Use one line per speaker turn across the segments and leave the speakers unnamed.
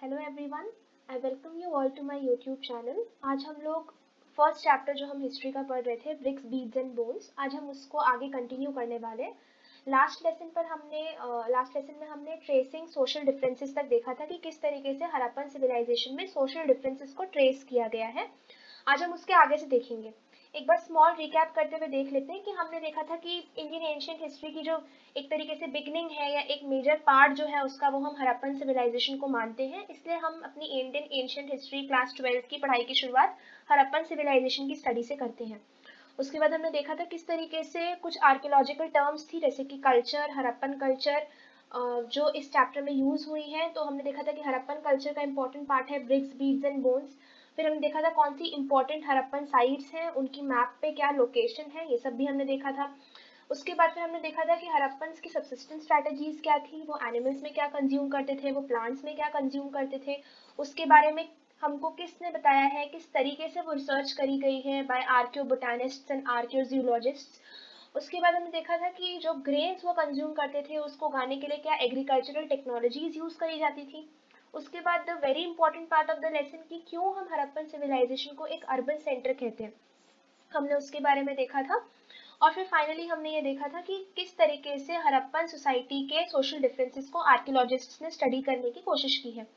Hello everyone, I welcome you all to my YouTube channel. आज हम लोग first chapter जो हम हिस्ट्री का पढ़ रहे थे, ब्रिक्स बीड्स एंड बोन्स, आज हम उसको आगे कंटिन्यू करने वाले। लास्ट लेसन में हमने ट्रेसिंग सोशल डिफरेंसेस तक देखा था कि किस तरीके से हड़प्पन सिविलाइजेशन में सोशल डिफरेंसेस को ट्रेस किया गया है। आज हम उसके आगे से देखेंगे। एक बार स्मॉल रिकैप करते हुए देख लेते हैं कि हमने देखा था कि इंडियन एंशिएंट हिस्ट्री की जो एक तरीके से बिगनिंग है या एक मेजर पार्ट जो है उसका, वो हम हड़प्पन सिविलाइजेशन को मानते हैं। इसलिए हम अपनी इंडियन एंशिएंट हिस्ट्री क्लास 12 की पढ़ाई की शुरुआत हड़प्पन सिविलाइजेशन की स्टडी से करते हैं। उसके बाद हमने देखा था किस तरीके से कुछ आर्कियोलॉजिकल टर्म्स थी, जैसे कि कल्चर, हड़प्पन कल्चर, जो इस चैप्टर में यूज हुई है। तो हमने देखा था कि हड़प्पन कल्चर का इंपॉर्टेंट पार्ट है ब्रिक्स बीड्स एंड बोन्स। फिर हमने देखा था कौन सी इंपॉर्टेंट हड़प्पन साइट्स हैं, उनकी मैप पे क्या लोकेशन है, ये सब भी हमने देखा था। उसके बाद फिर हमने देखा था कि हड़प्पन्स की सबसिस्टेंस स्ट्रैटेजीज क्या थी, वो एनिमल्स में क्या कंज्यूम करते थे, वो प्लांट्स में क्या कंज्यूम करते थे, उसके बारे में हमको किसने बताया है, किस तरीके से वो रिसर्च करी गई है बाय आर्कियोबोटानिस्ट्स एंड आर्कियोजियोलॉजिस्ट्स। उसके बाद हमने देखा था कि जो ग्रेन्स वो कंज्यूम करते थे उसको उगाने के लिए क्या एग्रीकल्चरल टेक्नोलॉजीज यूज करी जाती थी। उसके बाद the very important part of the lesson की क्यों हम हड़प्पन सिविलाइजेशन को एक अर्बन सेंटर कहते हैं, हमने उसके बारे में देखा था। और फिर फाइनली हमने ये देखा था कि किस तरीके से हड़प्पन सोसाइटी के सोशल डिफरेंसेस को आर्कियोलॉजिस्ट्स ने स्टडी करने की कोशिश की है।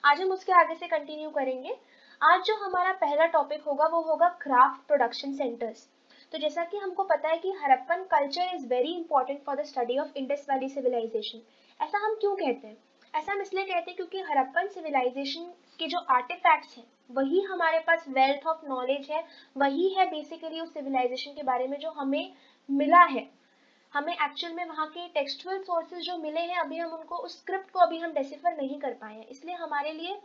आज हम उसके आगे से कंटिन्यू करेंगे। आज जो हमारा पहला टॉपिक होगा वो होगा क्राफ्ट प्रोडक्शन सेंटर्स। तो जैसा कि हमको पता है कि Harappan culture is very important for the study of Indus valley civilisation. ऐसा हम क्यों कहते हैं? ऐसा हम इसलिए कहते हैं क्योंकि हड़प्पन सिविलाइजेशन के जो आर्टिफैक्ट्स हैं वही हमारे पास वेल्थ ऑफ नॉलेज है, वही है बेसिकली उस सिविलाइजेशन के बारे में जो हमें मिला है। हमें एक्चुअल में वहाँ के टेक्सचुअल सोर्सेज जो मिले हैं, अभी हम उनको, उस स्क्रिप्ट को अभी हम डेसिफर नहीं कर पाए हैं। इसलिए हमारे लिए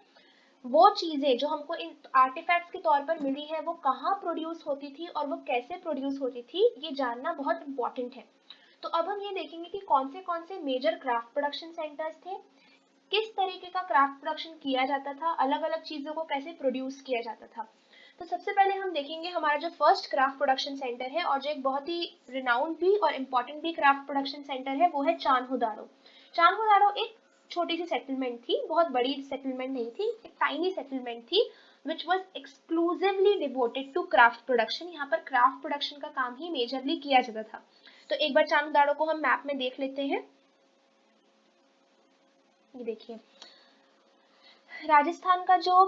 वो चीज़ें जो हमको इन आर्टिफैक्ट्स के तौर पर मिली है वो कहाँ प्रोड्यूस होती थी और वो कैसे प्रोड्यूस होती थी, ये जानना बहुत इंपॉर्टेंट है। तो अब हम ये देखेंगे कि कौन से मेजर क्राफ्ट प्रोडक्शन सेंटर्स थे, किस तरीके का क्राफ्ट प्रोडक्शन किया जाता था, अलग अलग चीज़ों को कैसे प्रोड्यूस किया जाता था। तो सबसे पहले हम देखेंगे हमारा जो फर्स्ट क्राफ्ट प्रोडक्शन सेंटर है और जो एक बहुत ही रिनाउंड भी और इम्पोर्टेंट भी क्राफ्ट प्रोडक्शन सेंटर है, वो है चान्होदारो। चान्होदारो एक छोटी सी सेटलमेंट थी, बहुत बड़ी सेटलमेंट नहीं थी, एक टाइनी सेटलमेंट थी which was exclusively devoted to craft production. यहाँ पर क्राफ्ट प्रोडक्शन का काम ही मेजरली किया जाता था। तो एक बार चान्होदारो को हम मैप में देख लेते हैं। ये देखिए, राजस्थान का जो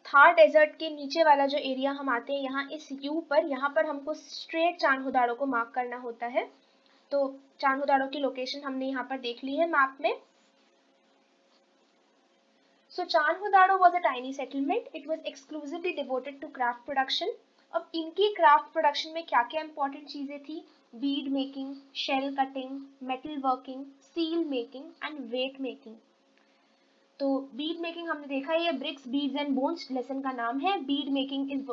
थार डेजर्ट के नीचे वाला जो एरिया हम आते हैं, यहाँ इस यू पर, यहाँ पर हमको स्ट्रेट चान्होदारो को मार्क करना होता है। तो चान्होदारो की लोकेशन हमने यहाँ पर देख ली है मैप में। So Chanhodaro was a tiny settlement. It was exclusively devoted to craft production. अब इनकी क्राफ्ट प्रोडक्शन में क्या क्या इंपॉर्टेंट चीजें थी? Bead making, shell cutting, metal working, seal making and weight making. तो बीड मेकिंग हमने देखा है, ये bricks beads and bones lesson का नाम है। Bead making is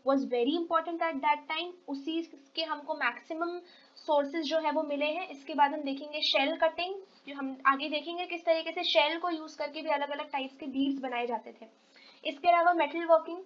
was very important at that time, उसी के हमको मैक्सिमम सोर्सेज जो है वो मिले हैं। इसके बाद हम देखेंगे शेल कटिंग, जो हम आगे देखेंगे किस तरीके से शेल को यूज करके भी अलग अलग टाइप्स के बीड्स बनाए जाते थे। इसके अलावा मेटल वर्किंग,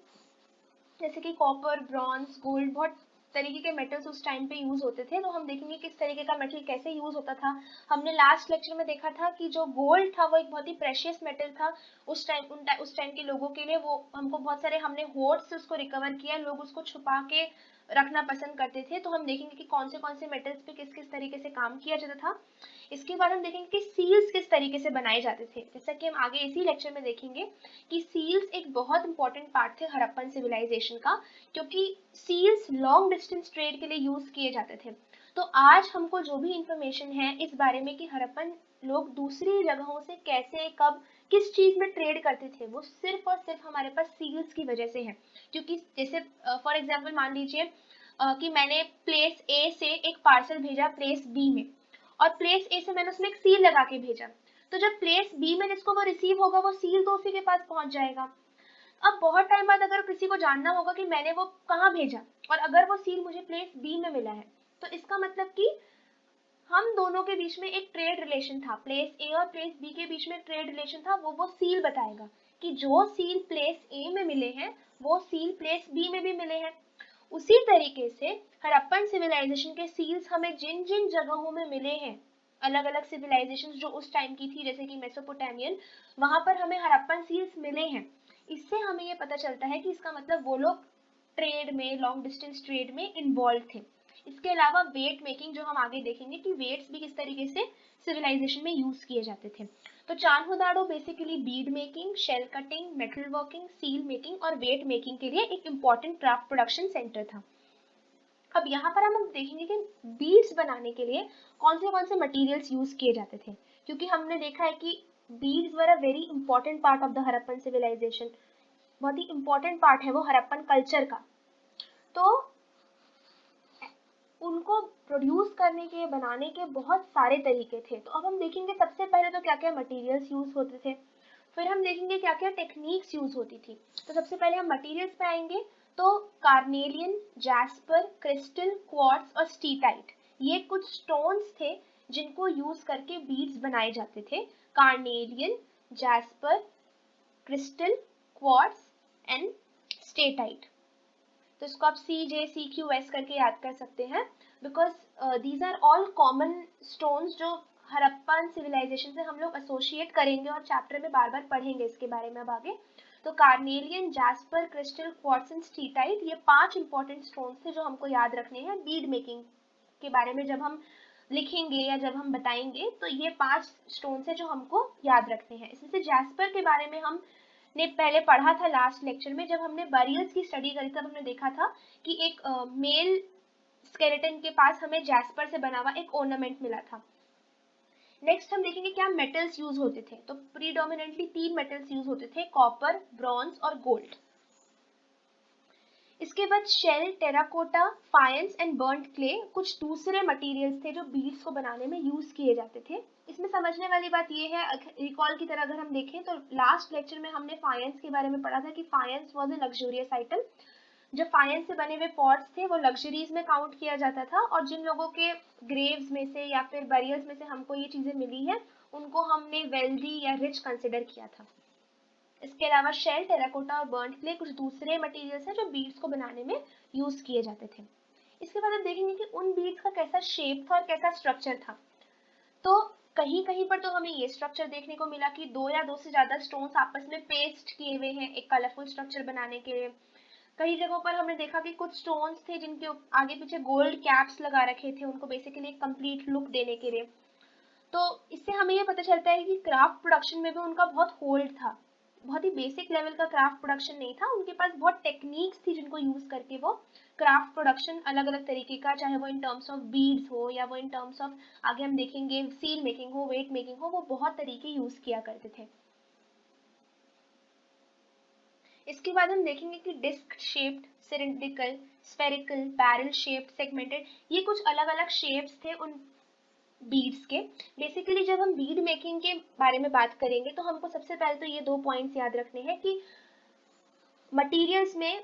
जैसे कि कॉपर, ब्रॉन्ज, गोल्ड, बहुत तरीके के मेटल्स उस टाइम पे यूज होते थे। तो हम देखेंगे किस तरीके का मेटल कैसे यूज होता था। हमने लास्ट लेक्चर में देखा था कि जो गोल्ड था वो एक बहुत ही प्रेशियस मेटल था उस टाइम के लोगों के लिए। वो हमको बहुत सारे, हमने होर्ड से उसको रिकवर किया, लोग उसको छुपा के रखना पसंद करते थे। तो हम देखेंगे कि कौन से मेटल्स पे किस किस तरीके से काम किया जाता था। इसके बाद हम देखेंगे कि सील्स किस तरीके से बनाए जाते थे, जैसा कि हम आगे इसी लेक्चर में देखेंगे कि सील्स एक बहुत इंपॉर्टेंट पार्ट थे हड़प्पन सिविलाइजेशन का, क्योंकि सील्स लॉन्ग डिस्टेंस ट्रेड के लिए यूज किए जाते थे। तो आज हमको जो भी इंफॉर्मेशन है इस बारे में कि हड़प्पन लोग दूसरी जगहों से कैसे, कब, किस चीज में ट्रेड करते थे, वो सिर्फ और सिर्फ हमारे पास सील्स की वजह से है। क्योंकि जैसे फॉर एग्जाम्पल मान लीजिए कि मैंने प्लेस ए से एक पार्सल भेजा प्लेस बी में, और प्लेस ए से मैंने उसमें एक सील लगा के भेजा। तो जब प्लेस बी में जिसको वो रिसीव होगा, वो सील तो उसी के पास पहुंच जाएगा। अब बहुत टाइम बाद अगर किसी को जानना होगा कि मैंने वो कहाँ भेजा, और अगर वो सील मुझे प्लेस बी में मिला है, तो इसका मतलब कि हम दोनों के बीच में एक ट्रेड रिलेशन था, प्लेस ए और प्लेस बी के बीच में ट्रेड रिलेशन था। वो सील बताएगा कि जो सील प्लेस ए में मिले हैं वो सील प्लेस बी में भी मिले हैं। उसी तरीके से हड़प्पन सिविलाइजेशन के सील्स हमें जिन जिन जगहों में मिले हैं, अलग अलग सिविलाइजेशंस जो उस टाइम की थी, जैसे कि मेसोपोटामियन, वहां पर हमें हड़प्पन सील्स मिले हैं। इससे हमें ये पता चलता है कि इसका मतलब वो लोग ट्रेड में, लॉन्ग डिस्टेंस ट्रेड में इन्वॉल्व थे। इसके अलावा वेट मेकिंग, जो हम आगे देखेंगे कि वेट्स भी किस तरीके से सिविलाइजेशन में यूज किए जाते थे। तो Chanhudaro basically bead making, shell cutting, metal working, seal making और वेट मेकिंग के लिए एक इम्पॉर्टेंट क्राफ्ट प्रोडक्शन सेंटर था। अब यहाँ पर हम देखेंगे कि बीड्स बनाने के लिए कौन से मटेरियल्स यूज किए जाते थे, क्योंकि हमने देखा है कि beads were a very important part of the Harappan civilisation. बहुत ही इंपॉर्टेंट पार्ट है वो हड़प्पन कल्चर का। तो उनको प्रोड्यूस करने के, बनाने के बहुत सारे तरीके थे। तो अब हम देखेंगे सबसे पहले तो क्या क्या मटेरियल्स यूज होते थे, फिर हम देखेंगे क्या क्या टेक्निक्स यूज होती थी। तो सबसे पहले हम मटेरियल्स पे आएंगे। तो कार्नेलियन, जैस्पर, क्रिस्टल, क्वार्ट्ज और स्टीटाइट, ये कुछ स्टोन्स थे जिनको यूज करके बीड्स बनाए जाते थे। Carnelian, jasper, crystal, quartz and steatite. तो इसको आप CJCQS करके याद कर सकते हैं, because these are all common stones जो हड़प्पन सिविलाइजेशन से हम लोग एसोसिएट करेंगे और चैप्टर में बार बार पढ़ेंगे इसके बारे में अब आगे। तो carnelian, jasper, crystal, quartz and steatite, ये 5 इंपॉर्टेंट स्टोन्स थे जो हमको याद रखने हैं बीड मेकिंग के बारे में। जब हम लिखेंगे या जब हम बताएंगे तो ये 5 स्टोन्स है जो हमको याद रखने हैं। इसमें से जैस्पर के बारे में हम ने पहले पढ़ा था लास्ट लेक्चर में, जब हमने बरियल्स की स्टडी करी तब हमने देखा था कि एक मेल स्केलेटन के पास हमें जैस्पर से बना हुआ एक ऑर्नामेंट मिला था। नेक्स्ट हम देखेंगे क्या मेटल्स यूज होते थे। तो प्रीडोमिनेंटली 3 मेटल्स यूज होते थे, कॉपर, ब्रॉन्ज और गोल्ड। इसके बाद shell, terracotta, faience and burnt clay कुछ दूसरे मटेरियल्स थे जो बीड्स को बनाने में यूज किए जाते थे। इसमें समझने वाली बात यह है, रिकॉल की तरह अगर हम देखें तो लास्ट लेक्चर में हमने फायंस के बारे में पढ़ा था कि फायंस वाज अ लग्जूरियस आइटम। जो फायंस से बने हुए पॉट्स थे वो लग्जरीज में काउंट किया जाता था, और जिन लोगों के ग्रेव्स में से या फिर बरियल्स में से हमको ये चीजें मिली है उनको हमने वेल्दी या रिच कंसिडर किया था। इसके अलावा शेल, टेराकोटा और बर्न्ड क्ले कुछ दूसरे मटेरियल्स हैं जो बीड्स को बनाने में यूज किए जाते थे। इसके बाद हम देखेंगे कि उन बीड्स का कैसा शेप था और कैसा स्ट्रक्चर था। तो कहीं कहीं पर तो हमें ये स्ट्रक्चर देखने को मिला कि 2 या 2 से ज्यादा स्टोन्स आपस में पेस्ट किए हुए हैं एक कलरफुल स्ट्रक्चर बनाने के लिए। कई जगहों पर हमने देखा कि कुछ स्टोन्स थे जिनके आगे पीछे गोल्ड कैप्स लगा रखे थे, उनको बेसिकली एक कंप्लीट लुक देने के लिए। तो इससे हमें ये पता चलता है कि क्राफ्ट प्रोडक्शन में भी उनका बहुत होल्ड था। बहुत ही बेसिक लेवल का क्राफ्ट प्रोडक्शन नहीं था, उनके पास बहुत टेक्निक्स थी जिनको यूज करके वो क्राफ्ट प्रोडक्शन अलग अलग तरीके का, चाहे वो इन टर्म्स ऑफ बीड्स हो या वो इन टर्म्स ऑफ आगे हम देखेंगे सील मेकिंग हो, वेट मेकिंग हो, वो बहुत तरीके यूज किया करते थे। इसके बाद हम देखेंगे कि disc shaped, cylindrical, spherical, barrel shaped, segmented, ये कुछ अलग अलग शेप्स थे उन बीड्स के। बेसिकली जब हम बीड मेकिंग के बारे में बात करेंगे तो हमको सबसे पहले तो ये 2 पॉइंट्स याद रखने हैं कि मटेरियल्स में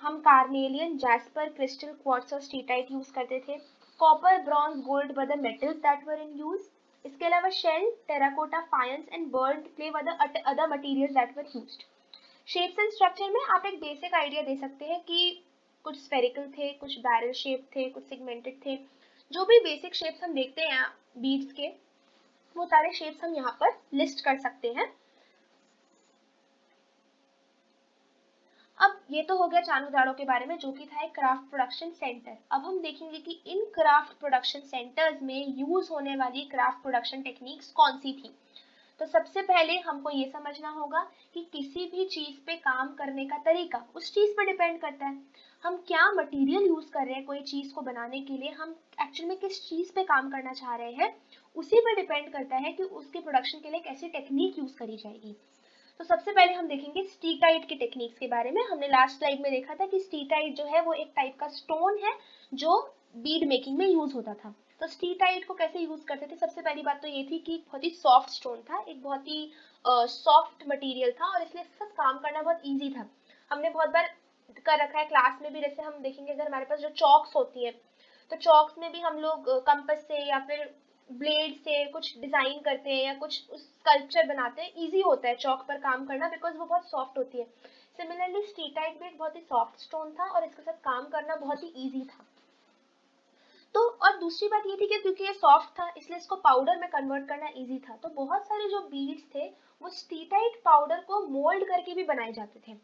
हम कार्नेलियन, जैस्पर, क्रिस्टल, क्वार्ट्ज और स्टीटाइट यूज करते थे। Copper, bronze, gold were the metals that were in use. इसके अलावा shell, terracotta, faience and burnt clay were the other materials that were used. Shapes and structure में आप एक basic idea दे सकते हैं कि कुछ स्फेरिकल थे, कुछ बैरल शेप थे, कुछ सेगमेंटेड थे। जो भी बेसिक शेप्स हम देखते हैं बीड्स के, वो सारे शेप्स हम यहाँ पर लिस्ट कर सकते हैं। अब ये तो हो गया चान्होदारो के बारे में, जो कि था एक क्राफ्ट प्रोडक्शन सेंटर। अब हम देखेंगे कि इन क्राफ्ट प्रोडक्शन सेंटर्स में यूज होने वाली क्राफ्ट प्रोडक्शन टेक्निक्स कौन सी थी। तो सबसे पहले हमको ये समझना होगा कि किसी भी चीज पे काम करने का तरीका उस चीज पर डिपेंड करता है। हम क्या मटेरियल यूज कर रहे हैं कोई चीज को बनाने के लिए, हम एक्चुअल में किस चीज पे काम करना चाह रहे हैं, उसी पर डिपेंड करता है कि उसके प्रोडक्शन के लिए कैसी टेक्निक यूज करी जाएगी। तो सबसे पहले हम देखेंगे स्टीटाइट के टेक्निक्स के बारे में। हमने लास्ट स्लाइड में देखा था कि स्टीटाइट जो है वो एक टाइप का स्टोन है जो बीड मेकिंग में यूज होता था। तो स्टीटाइट को कैसे यूज करते थे, सबसे पहली बात तो ये थी कि बहुत ही सॉफ्ट स्टोन था, एक बहुत ही सॉफ्ट मटेरियल था और इसलिए इसका काम करना बहुत इजी था। हमने बहुत बार कर रखा है क्लास में भी, जैसे हम देखेंगे अगर हमारे पास जो चॉक्स होती है तो चॉक्स में भी हम लोग कंपास से या फिर ब्लेड से कुछ डिजाइन करते हैं या कुछ स्कल्पचर बनाते हैं, इजी होता है चॉक पर काम करना बिकॉज वो बहुत सॉफ्ट होती है। सिमिलरली स्टीटाइट भी एक बहुत ही सॉफ्ट स्टोन था और इसके साथ काम करना बहुत ही इजी था। तो और दूसरी बात ये थी कि क्योंकि ये सॉफ्ट था इसलिए इसको पाउडर में कन्वर्ट करना इजी था, तो बहुत सारे जो बीड्स थे वो स्टीटाइट पाउडर को मोल्ड करके भी बनाए जाते थे।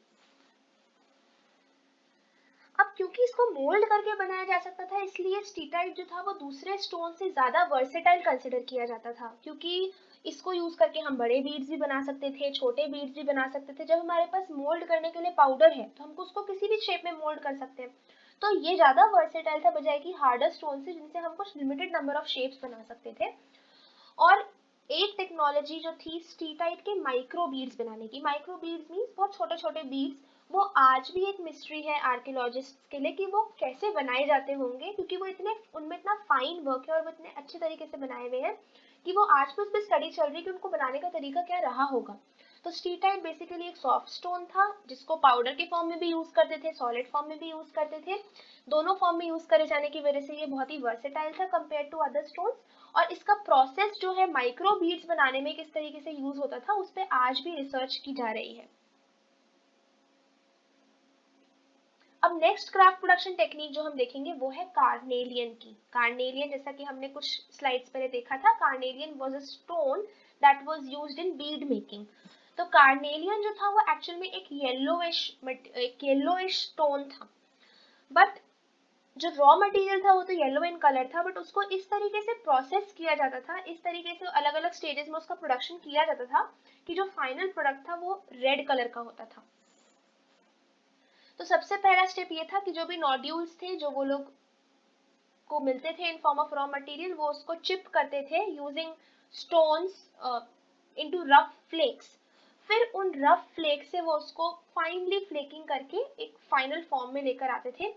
अब क्योंकि इसको मोल्ड करके बनाया जा सकता था इसलिए स्टीटाइट जो था वो दूसरे स्टोन से ज्यादा वर्सेटाइल कंसिडर किया जाता था, क्योंकि इसको यूज करके हम बड़े बीड्स भी बना सकते थे, छोटे बीड्स भी बना सकते थे। जब हमारे पास मोल्ड करने के लिए पाउडर है तो हमको उसको किसी भी शेप में मोल्ड कर सकते हैं, तो ये ज्यादा वर्सेटाइल था बजाय कि हार्डर स्टोन से जिनसे हम कुछ लिमिटेड नंबर ऑफ शेप्स बना सकते थे। और एक टेक्नोलॉजी जो थी स्टीटाइट के माइक्रो बीड्स बनाने की, माइक्रो बीड्स मीन्स बहुत छोटे छोटे बीड्स, वो आज भी एक मिस्ट्री है आर्कियोलॉजिस्ट के लिए कि वो कैसे बनाए जाते होंगे, क्योंकि वो इतने उनमें इतना फाइन वर्क है और वो इतने अच्छे तरीके से बनाए हुए हैं कि वो आज भी उस पर स्टडी चल रही है कि उनको बनाने का तरीका क्या रहा होगा। तो स्टीटाइट बेसिकली एक सॉफ्ट स्टोन था जिसको पाउडर के फॉर्म में भी यूज करते थे, सॉलिड फॉर्म में भी यूज करते थे। दोनों फॉर्म में यूज करे जाने की वजह से ये बहुत ही वर्सेटाइल था कंपेयर टू अदर स्टोन्स। और इसका प्रोसेस जो है माइक्रो बीड्स बनाने में किस तरीके से यूज होता था उस पर आज भी रिसर्च की जा रही है। अब नेक्स्ट क्राफ्ट प्रोडक्शन टेक्निक जो हम देखेंगे वो है कार्नेलियन की। कार्नेलियन, जैसा कि हमने कुछ स्लाइड्स पहले देखा था, carnelian was a stone that was used in bead making. तो कार्नेलियन जो था वो एक्चुअल में एक येलोइश स्टोन था, बट जो रॉ मटेरियल था वो तो येलो इन कलर था, बट उसको इस तरीके से प्रोसेस किया जाता था, इस तरीके से अलग अलग स्टेजेस में उसका प्रोडक्शन किया जाता था कि जो फाइनल प्रोडक्ट था वो रेड कलर का होता था। तो सबसे पहला स्टेप ये था कि जो भी नोड्यूल्स थे जो वो लोग को मिलते थे in form of raw material, वो उसको चिप करते थे using stones into rough flakes. फिर उन रफ फ्लेक्स से वो उसको फाइनली फ्लेकिंग करके एक फाइनल फॉर्म में लेकर आते थे।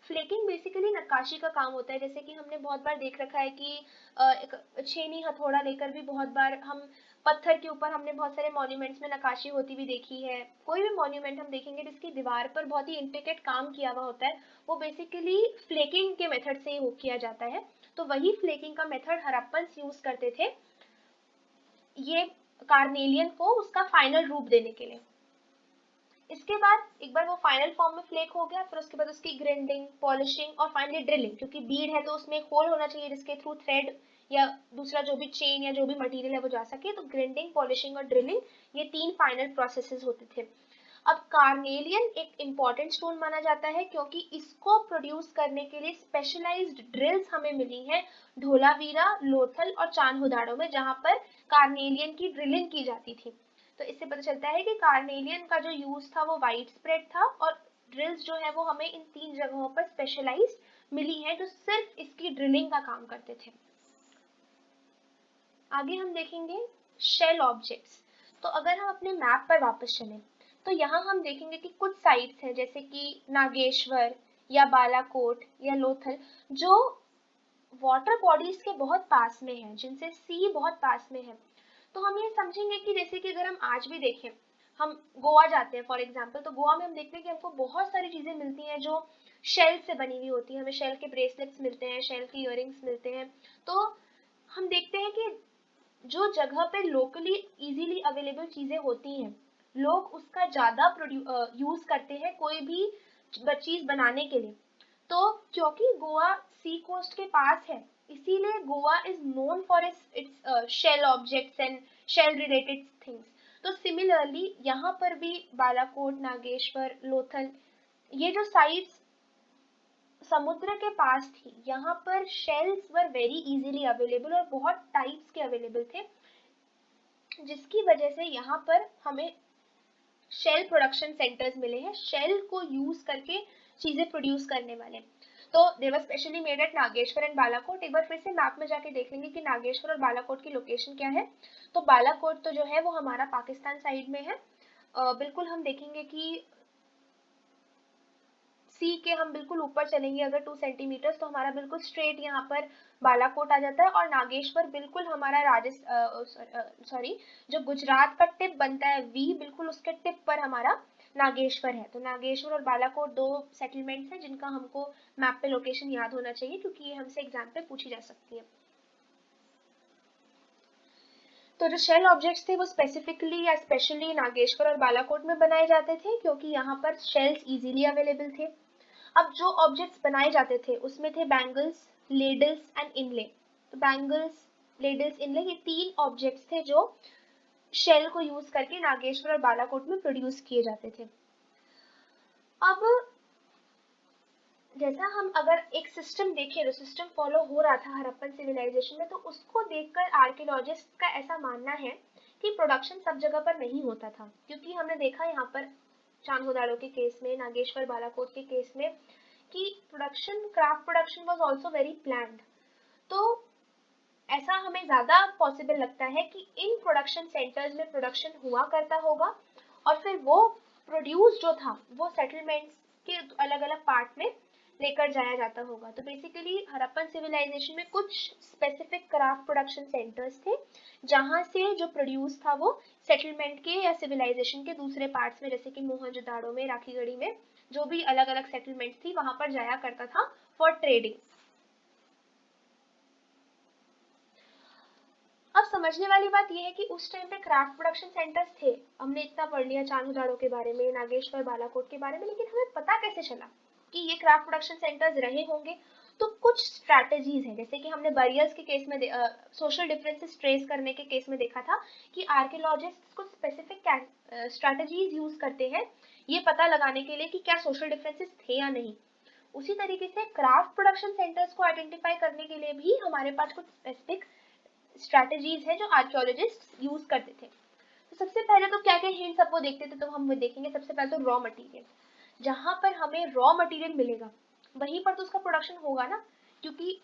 फ्लेकिंग बेसिकली नक्काशी का काम होता है, जैसे कि हमने बहुत बार देख रखा है कि एक छेनी हथौड़ा लेकर भी बहुत बार हम पत्थर के ऊपर हमने बहुत सारे मॉन्यूमेंट्स में नक्काशी होती भी देखी है। कोई भी मॉन्यूमेंट हम देखेंगे जिसकी दीवार पर बहुत ही इंट्रिकेट काम किया हुआ होता है वो बेसिकली फ्लेकिंग के मेथड से ही किया जाता है। तो वही फ्लेकिंग का मेथड हड़प्पन्स यूज करते थे ये कार्नेलियन को उसका फाइनल रूप देने के लिए। इसके बाद एक बार वो फाइनल फॉर्म में फ्लेक हो गया, फिर उसके बाद उसकी ग्राइंडिंग, पॉलिशिंग और फाइनली ड्रिलिंग, क्योंकि बीड है तो उसमें एक होल होना चाहिए जिसके थ्रू थ्रेड या दूसरा जो भी चेन या जो भी मटेरियल है वो जा सके। तो ग्राइंडिंग, पॉलिशिंग और ड्रिलिंग ये 3 फाइनल प्रोसेसेस होते थे। अब कार्नेलियन एक इम्पॉर्टेंट स्टोन माना जाता है क्योंकि इसको प्रोड्यूस करने के लिए स्पेशलाइज्ड ड्रिल्स हमें मिली हैं धोलावीरा, लोथल और चान्होदाड़ो में, जहां पर कार्नेलियन की ड्रिलिंग की जाती थी। तो इससे पता चलता है कि कार्नेलियन का जो यूज था वो वाइड स्प्रेड था और ड्रिल्स जो है वो हमें इन 3 जगहों पर स्पेशलाइज्ड मिली है जो सिर्फ इसकी ड्रिलिंग का काम करते थे। आगे हम देखेंगे शेल ऑब्जेक्ट्स। तो अगर हम अपने मैप पर वापस चलें तो यहाँ हम देखेंगे कि कुछ साइट्स हैं जैसे कि नागेश्वर या बालाकोट या लोथल जो वाटर बॉडीज के बहुत पास में है, जिनसे सी बहुत पास में है। तो हम ये समझेंगे कि जैसे कि अगर हम आज भी देखें, हम गोवा जाते हैं फॉर एग्जांपल, तो गोवा में हम देखते हैं कि हमको बहुत सारी चीजें मिलती हैं जो शेल से बनी हुई होती है। हमें शेल के ब्रेसलेट्स मिलते हैं, शेल के इयररिंग्स मिलते हैं। तो हम देखते हैं कि जो जगह पे लोकली इजीली अवेलेबल चीजें होती हैं लोग उसका ज्यादा यूज करते हैं कोई भी चीज बनाने के लिए। तो क्योंकि गोवा सी कोस्ट के पास है इसीलिए Goa is known for its shell objects and shell related things. तो सिमिलरली यहाँ पर भी बालाकोट, नागेश्वर, लोथल ये जो साइट्स समुद्र के पास थी यहाँ पर shells were very easily available और बहुत टाइप्स के अवेलेबल थे, जिसकी वजह से यहाँ पर हमें शेल प्रोडक्शन सेंटर्स मिले हैं शेल को यूज करके चीजें प्रोड्यूस करने वाले। तो they were specially made at Nageshwar and Balakot. एक बार फिर से मैप में जाके देख लेंगे कि नागेश्वर और बालाकोट की लोकेशन क्या है। तो बालाकोट तो जो है वो हमारा पाकिस्तान साइड में है। बिल्कुल हम देखेंगे कि सी के हम बिल्कुल ऊपर चलेंगे अगर 2 सेंटीमीटर तो हमारा बिल्कुल स्ट्रेट यहाँ पर बालाकोट आ जाता है। और नागेश्वर बिल्कुल हमारा जो गुजरात का टिप बनता है वी, बिल्कुल उसके टिप पर हमारा नागेश्वर है। तो नागेश्वर और बालाकोट 2 सेटलमेंट्स हैं जिनका हमको मैप पे लोकेशन याद होना चाहिए क्योंकि ये हमसे एग्जाम पे पूछी जा सकती है। तो जो शेल ऑब्जेक्ट्स थे वो स्पेसिफिकली या स्पेशली नागेश्वर और बालाकोट में बनाए जाते थे क्योंकि यहाँ पर शेल्स इजीली अवेलेबल थे। अब जो ऑब्जेक्ट्स बनाए जाते थे उसमें थे बैंगल्स, लेडल्स एंड इनले। तो बैंगल्स, लेडल्स, इनले, ये 3 ऑब्जेक्ट्स थे जो शेल को यूज करके नागेश्वर और बालाकोट में प्रोड्यूस किए जाते थे। अब जैसा हम अगर एक सिस्टम देखें, जो सिस्टम फॉलो हो रहा था हड़प्पन सिविलाइजेशन में, तो उसको देखकर आर्कियोलॉजिस्ट का ऐसा मानना है कि प्रोडक्शन सब जगह पर नहीं होता था, क्योंकि हमने देखा यहाँ पर चान्होदाड़ो के केस में, नागेश्वर बालाकोट के केस में, कि production, craft production was also very planned. तो ऐसा हमें ज्यादा पॉसिबल लगता है कि इन प्रोडक्शन सेंटर्स में प्रोडक्शन हुआ करता होगा और फिर वो प्रोड्यूस जो था वो सेटलमेंट्स के अलग अलग पार्ट में लेकर जाया जाता होगा। तो बेसिकली हड़प्पन सिविलाइजेशन में कुछ स्पेसिफिक क्राफ्ट प्रोडक्शन सेंटर्स थे जहां से जो प्रोड्यूस था वो सेटलमेंट के या सिविलाइजेशन के दूसरे पार्ट्स में, जैसे कि मोहनजोदाड़ो में, राखीगढ़ी में, जो भी अलग अलग सेटलमेंट थी वहां पर जाया करता था फॉर ट्रेडिंग। अब समझने वाली बात यह है कि उस टाइम पे क्राफ्ट प्रोडक्शन सेंटर्स थे। हमने इतना पढ़ लिया चान्होदाड़ो के बारे में, नागेश्वर, बालाकोट के बारे में, लेकिन हमें पता कैसे चला कि ये क्राफ्ट प्रोडक्शन सेंटर्स रहे होंगे? तो कुछ स्ट्रैटेजीज हैं, जैसे कि हमने बरियर्स के केस में सोशल डिफरेंसेस ट्रेस करने के केस में देखा था कि आर्कियोलॉजिस्ट कुछ स्पेसिफिक स्ट्रैटेजीज यूज करते हैं ये पता लगाने के लिए कि क्या सोशल डिफरेंसेस थे या नहीं। उसी तरीके से क्राफ्ट प्रोडक्शन सेंटर्स को आइडेंटिफाई करने के लिए भी हमारे पास कुछ स्पेसिफिक स्ट्रैटेजीज है जो आर्कियोलॉजिस्ट यूज करते थे। तो सबसे पहले तो क्या क्या हिंट्स सबको देखते थे, तो हम देखेंगे सबसे पहले तो रॉ मटेरियल। जहां पर हमें रॉ मटेरियल मिलेगा वहीं पर तो उसका प्रोडक्शन होगा ना, क्योंकि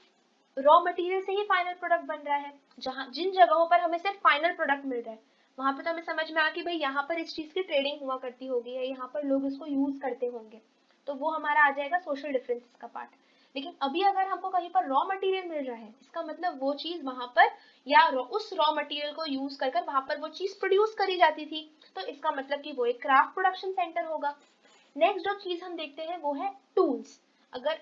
रॉ मटेरियल से ही फाइनल प्रोडक्ट बन रहा है। जहां जिन जगहों पर हमें सिर्फ फाइनल प्रोडक्ट मिल रहा है वहां पर तो हमें समझ में आ कि भाई यहाँ पर इस चीज की ट्रेडिंग हुआ करती होगी या यहाँ पर लोग इसको यूज करते होंगे, तो वो हमारा आ जाएगा सोशल डिफरेंसेस का पार्ट। लेकिन अभी अगर हमको कहीं पर रॉ मटेरियल मिल रहा है, इसका मतलब वो चीज वहां पर या उस रॉ मटेरियल को यूज कर वहां पर वो चीज प्रोड्यूस करी जाती थी, तो इसका मतलब कि वो एक क्राफ्ट प्रोडक्शन सेंटर होगा। नेक्स्ट जो चीज हम देखते हैं वो है टूल्स। अगर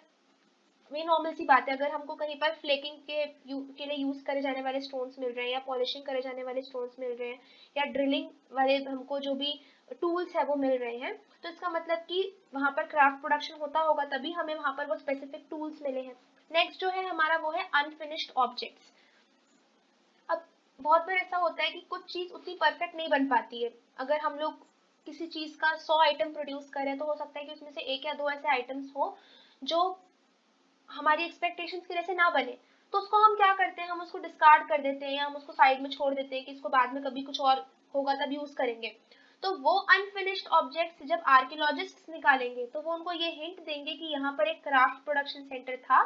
ये नॉर्मल सी बात है, अगर हमको कहीं पर फ्लेकिंग के लिए यूज करे जाने वाले स्टोन्स मिल रहे हैं या पॉलिशिंग करे जाने वाले स्टोन्स मिल रहे हैं या ड्रिलिंग वाले हमको जो भी टूल्स है वो मिल रहे हैं, तो इसका मतलब कि वहां पर क्राफ्ट प्रोडक्शन होता होगा, तभी हमें वहां पर वो स्पेसिफिक टूल्स मिले हैं। नेक्स्ट जो है हमारा वो है अनफिनिश्ड ऑब्जेक्ट्स। अब बहुत बार ऐसा होता है कि कुछ चीज उतनी परफेक्ट नहीं बन पाती है। अगर हम लोग किसी चीज का 100 आइटम प्रोड्यूस करें तो हो सकता है कि उसमें से 1 या 2 ऐसे आइटम्स हो जो हमारी एक्सपेक्टेशंस की वजह से ना बने, तो उसको हम क्या करते हैं, हम उसको डिस्कार्ड कर देते हैं या हम उसको साइड में छोड़ देते हैं कि इसको बाद में कभी कुछ और होगा तब यूज करेंगे। तो वो अनफिनिश्ड ऑब्जेक्ट्स जब आर्कियोलॉजिस्ट्स निकालेंगे तो वो उनको ये हिंट देंगे कि यहाँ पर एक क्राफ्ट प्रोडक्शन सेंटर था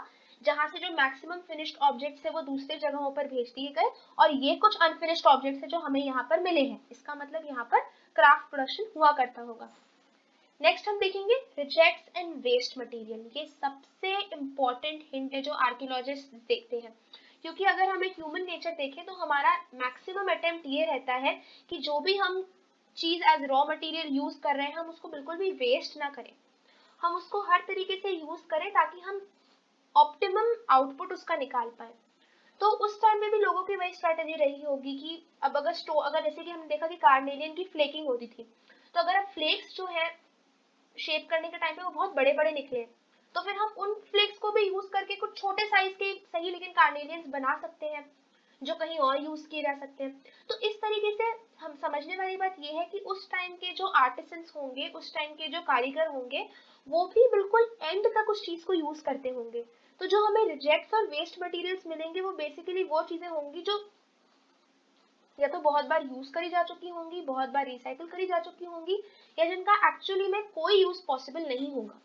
जहां से जो मैक्सिमम फिनिश्ड ऑब्जेक्ट्स है वो दूसरे जगहों पर भेज दिए गए और ये कुछ अनफिनिश्ड ऑब्जेक्ट्स है जो हमें यहाँ पर मिले हैं। इसका मतलब यहाँ पर क्राफ्ट प्रोडक्शन हुआ करता होगा। नेक्स्ट हम देखेंगे रिजेक्ट्स एंड वेस्ट मटेरियल। ये सबसे इंपॉर्टेंट हिंट है जो आर्कियोलॉजिस्ट देखते हैं, क्योंकि अगर हम एक ह्यूमन नेचर देखें तो हमारा मैक्सिमम अटेम्प्ट ये रहता है कि जो भी हम चीज एज रॉ मटेरियल यूज कर रहे हैं हम उसको बिल्कुल भी वेस्ट ना करें, हम उसको हर तरीके से यूज करें ताकि हम ऑप्टिमम आउटपुट उसका निकाल पाए। तो उस टाइम में भी लोगों की वही स्ट्रैटेजी रही होगी कि अब अगर जैसे कि हमने देखा कि कार्नेलियन की फ्लेकिंग होती थी, तो अगर अब फ्लेक्स जो है शेप करने के टाइम पे वो बहुत बड़े बड़े निकले, तो फिर हम उन फ्लेक्स को भी यूज करके कुछ छोटे साइज के सही लेकिन कार्नेलियंस बना सकते हैं जो कहीं और यूज किए जा सकते हैं। तो इस तरीके से हम समझने वाली बात यह है कि उस टाइम के जो आर्टिसंस होंगे, उस टाइम के जो कारीगर होंगे, वो भी बिल्कुल एंड तक उस चीज को यूज करते होंगे। तो जो हमें रिजेक्ट्स और वेस्ट मटेरियल्स मिलेंगे वो बेसिकली वो चीजें होंगी जो या तो बहुत बार यूज करी जा चुकी होंगी, बहुत बार रिसाइकिल करी जा चुकी होंगी, या जिनका एक्चुअली में कोई यूज पॉसिबल नहीं होगा।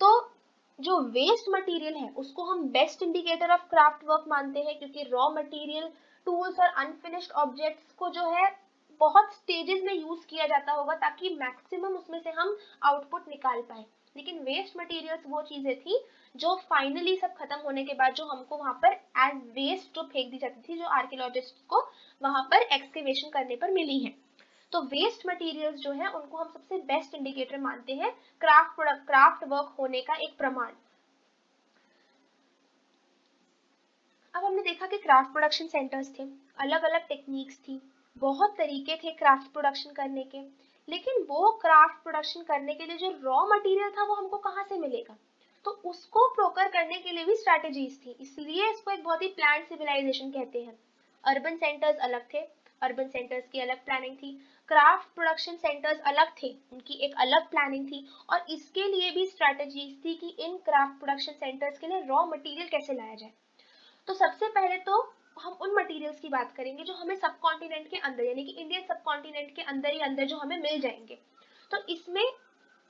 तो जो वेस्ट मटेरियल है उसको हम best indicator of craft work मानते हैं, क्योंकि रॉ मटेरियल, टूल्स और अनफिनिश्ड ऑब्जेक्ट्स को जो है बहुत स्टेजेस में यूज किया जाता होगा ताकि मैक्सिमम उसमें से हम आउटपुट निकाल पाए। लेकिन वेस्ट मटेरियल्स वो चीजें थी जो फाइनली सब खत्म होने के बाद जो हमको वहां पर एज वेस्ट जो फेंक दी जाती थी, जो आर्कियोलॉजिस्ट को वहां पर एक्सकेवेशन करने पर मिली है। तो वेस्ट मटेरियल्स जो है उनको हम सबसे बेस्ट इंडिकेटर मानते हैं क्राफ्ट वर्क होने का एक प्रमाण। अब हमने देखा कि क्राफ्ट प्रोडक्शन सेंटर्स थे, अलग अलग टेक्निक्स थी, बहुत तरीके थे क्राफ्ट प्रोडक्शन करने के, लेकिन वो क्राफ्ट प्रोडक्शन करने के लिए जो रॉ मटेरियल था वो हमको कहाँ से मिलेगा? तो उसको प्रोकर करने के लिए भी स्ट्रैटेजीज थी, इसलिए इसको एक बहुत ही प्लान सिविलाइजेशन कहते हैं। अर्बन सेंटर्स अलग थे, अर्बन सेंटर्स की अलग प्लानिंग थी, क्राफ्ट प्रोडक्शन सेंटर्स अलग थे, उनकी एक अलग प्लानिंग थी, और इसके लिए भी स्ट्रैटेजीज थी कि इन क्राफ्ट प्रोडक्शन सेंटर्स के लिए रॉ मटेरियल कैसे लाया जाए। तो सबसे पहले तो हम उन मटेरियल्स की बात करेंगे जो हमें सब कॉन्टिनेंट के अंदर, यानी कि इंडियन सब कॉन्टिनेंट के अंदर ही अंदर जो हमें मिल जाएंगे। तो इसमें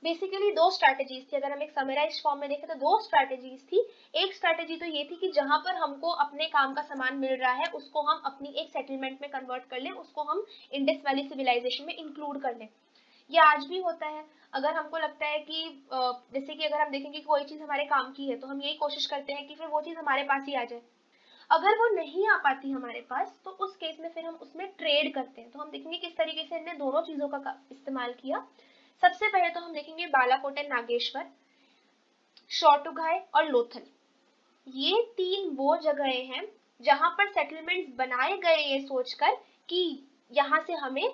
बेसिकली दो स्ट्रैटेजीज थी, अगर हम एक समराइज्ड फॉर्म में देखें तो दो स्ट्रैटेजीज थी। एक स्ट्रैटेजी तो ये थी कि जहां पर हमको अपने काम का सामान मिल रहा है उसको हम अपनी एक सेटलमेंट में कन्वर्ट कर लें, उसको हम इंडस वैली सिविलाइजेशन में इंक्लूड कर लें। ये आज भी होता है, अगर हमको लगता है कि जैसे कि अगर हम देखेंगे कि कोई चीज हमारे काम की है तो हम यही कोशिश करते हैं कि फिर वो चीज हमारे पास ही आ जाए। अगर वो नहीं आ पाती हमारे पास तो उस केस में फिर हम उसमें ट्रेड करते हैं। तो हम देखेंगे किस तरीके से इन्होंने दोनों चीजों का इस्तेमाल किया। सबसे पहले तो हम देखेंगे बालाकोट एंड नागेश्वर, शॉटुघाई और लोथल। ये तीन वो जगहें हैं जहां पर सेटलमेंट्स बनाए गए ये सोचकर कि यहाँ से हमें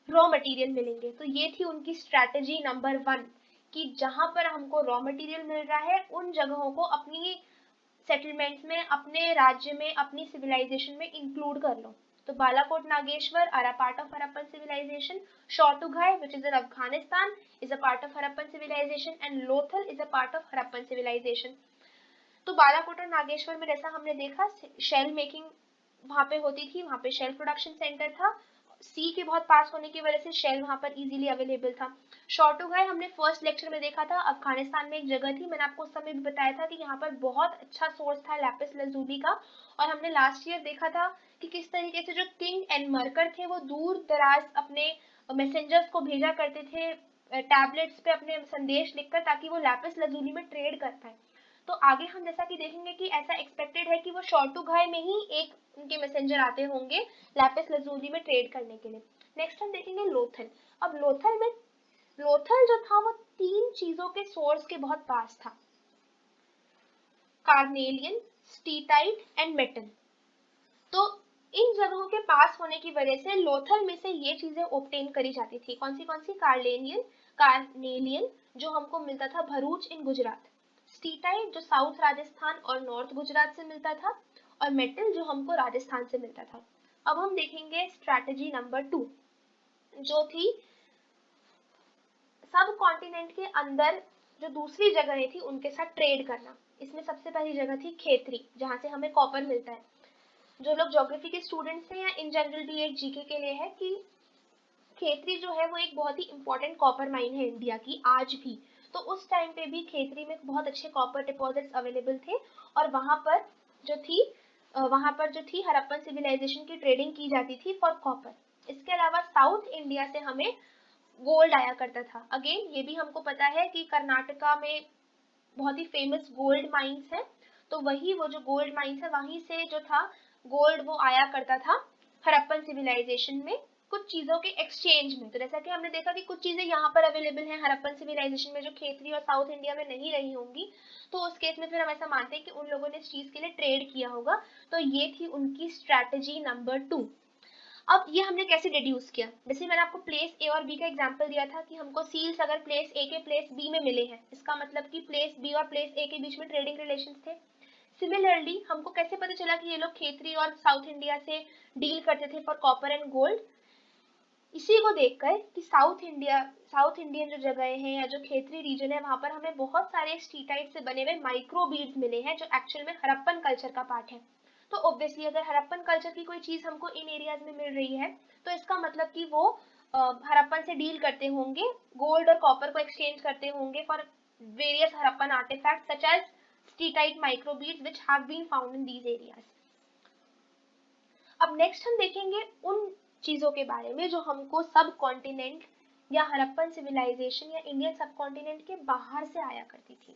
रॉ मटेरियल मिलेंगे। तो ये थी उनकी स्ट्रैटेजी नंबर 1 कि जहां पर हमको रॉ मटेरियल मिल रहा है उन जगहों को अपनी सेटलमेंट्स में, अपने राज्य में, अपनी सिविलाइजेशन में इंक्लूड कर लो। तो Balakot Nageshwar are a part of Harappan civilisation, शॉटुघाई which is in Afghanistan is a part of Harappan civilization and Lothal is a part of Harappan civilization। तो बालाकोट और नागेश्वर में जैसा हमने देखा शेल मेकिंग वहां पे होती थी, वहां पे शेल प्रोडक्शन सेंटर था, सी के बहुत पास होने की वजह से शेल वहां पर इजीली अवेलेबल था। शॉटुघाई हमने फर्स्ट लेक्चर में देखा था, अफगानिस्तान में एक जगह थी, मैंने आपको उस समय भी बताया था कि यहाँ पर बहुत अच्छा सोर्स था लैपिस लजूली का। और हमने लास्ट ईयर देखा था कि किस तरीके से जो किंग एंड मरकर थे वो दूर दराज अपने मैसेंजर्स को भेजा करते थे टैबलेट्स पे अपने संदेश लिखकर, ताकि वो लैपिस लजूली में ट्रेड कर पाए। तो आगे हम जैसा कि देखेंगे कि ऐसा एक्सपेक्टेड है कि वो शॉटुघाई में ही एक उनके मैसेंजर आते होंगे लैपिस लजूली में ट्रेड करने के लिए। नेक्स्ट हम देखेंगे लोथल। अब लोथल जो था वो तीन चीजों के सोर्स के बहुत पास था, कार्नेलियन, स्टीटाइट एंड मेटल। तो इन जगहों के पास होने की वजह से लोथल में से ये चीजें ऑब्टेन करी जाती थी। कौन सी? कार्नेलियन जो हमको मिलता था भरूच इन गुजरात, स्टीटाइट जो साउथ राजस्थान और नॉर्थ गुजरात से मिलता था, और मेटल जो हमको राजस्थान से मिलता था। अब हम देखेंगे स्ट्रैटेजी नंबर 2 जो थी सब कॉन्टिनेंट के अंदर जो दूसरी जगहें थी उनके साथ ट्रेड करना। इसमें सबसे पहली जगह थी खेतरी, जहां से हमें कॉपर मिलता है। जो लोग ज्योग्राफी के स्टूडेंट्स हैं या इन जनरल भी एक जीके के लिए है कि खेतरी जो है वो एक बहुत ही इंपॉर्टेंट कॉपर माइन है इंडिया की आज भी। तो उस टाइम पे भी खेतरी में बहुत अच्छे कॉपर डिपॉजिट्स अवेलेबल थे, और वहां पर जो थी हड़प्पन सिविलाइजेशन की ट्रेडिंग की जाती थी फॉर कॉपर। इसके अलावा साउथ इंडिया से हमें गोल्ड आया करता था। अगेन ये भी हमको पता है कि कर्नाटका में बहुत ही फेमस गोल्ड माइंस है, तो वही वो जो गोल्ड माइंस है वहीं से जो था गोल्ड वो आया करता था हड़प्पन सिविलाइजेशन में कुछ चीजों के एक्सचेंज में। तो जैसा कि हमने देखा कि कुछ चीजें यहाँ पर अवेलेबल हैं हड़प्पन सिविलाइजेशन में जो खेतरी और साउथ इंडिया में नहीं रही होंगी, तो उस केस में फिर हम ऐसा मानते हैं कि उन लोगों ने इस चीज के लिए ट्रेड किया होगा। तो ये थी उनकी स्ट्रैटेजी नंबर 2। अब ये हमने कैसे डिड्यूस किया? जैसे मैंने आपको प्लेस ए और बी का एग्जांपल दिया था कि हमको सील्स अगर प्लेस ए के प्लेस बी में मिले हैं, इसका मतलब कि प्लेस बी और प्लेस ए के बीच में ट्रेडिंग रिलेशंस थे। सिमिलरली हमको कैसे पता चला कि ये लोग खेतरी और साउथ इंडिया से डील करते थे फॉर कॉपर एंड गोल्ड? इसी को देखकर कि साउथ इंडियन जो जगह हैं या जो खेतरी रीजन है वहां पर हमें बहुत सारे स्टीटाइट से बने हुए माइक्रो बीड्स मिले हैं जो एक्चुअल में हड़प्पन कल्चर का पार्ट है। तो ऑब्वियसली अगर हड़प्पन कल्चर की कोई चीज हमको इन एरियाज में मिल रही है तो इसका मतलब कि वो हड़प्पन से डील करते होंगे, गोल्ड और कॉपर को एक्सचेंज करते होंगे for various Harappan artefacts such as steatite micro beads which have been found in these areas. अब नेक्स्ट हम देखेंगे उन चीजों के बारे में जो हमको सब कॉन्टिनेंट या हड़प्पन सिविलाइजेशन या इंडियन सब कॉन्टिनेंट के बाहर से आया करती थी।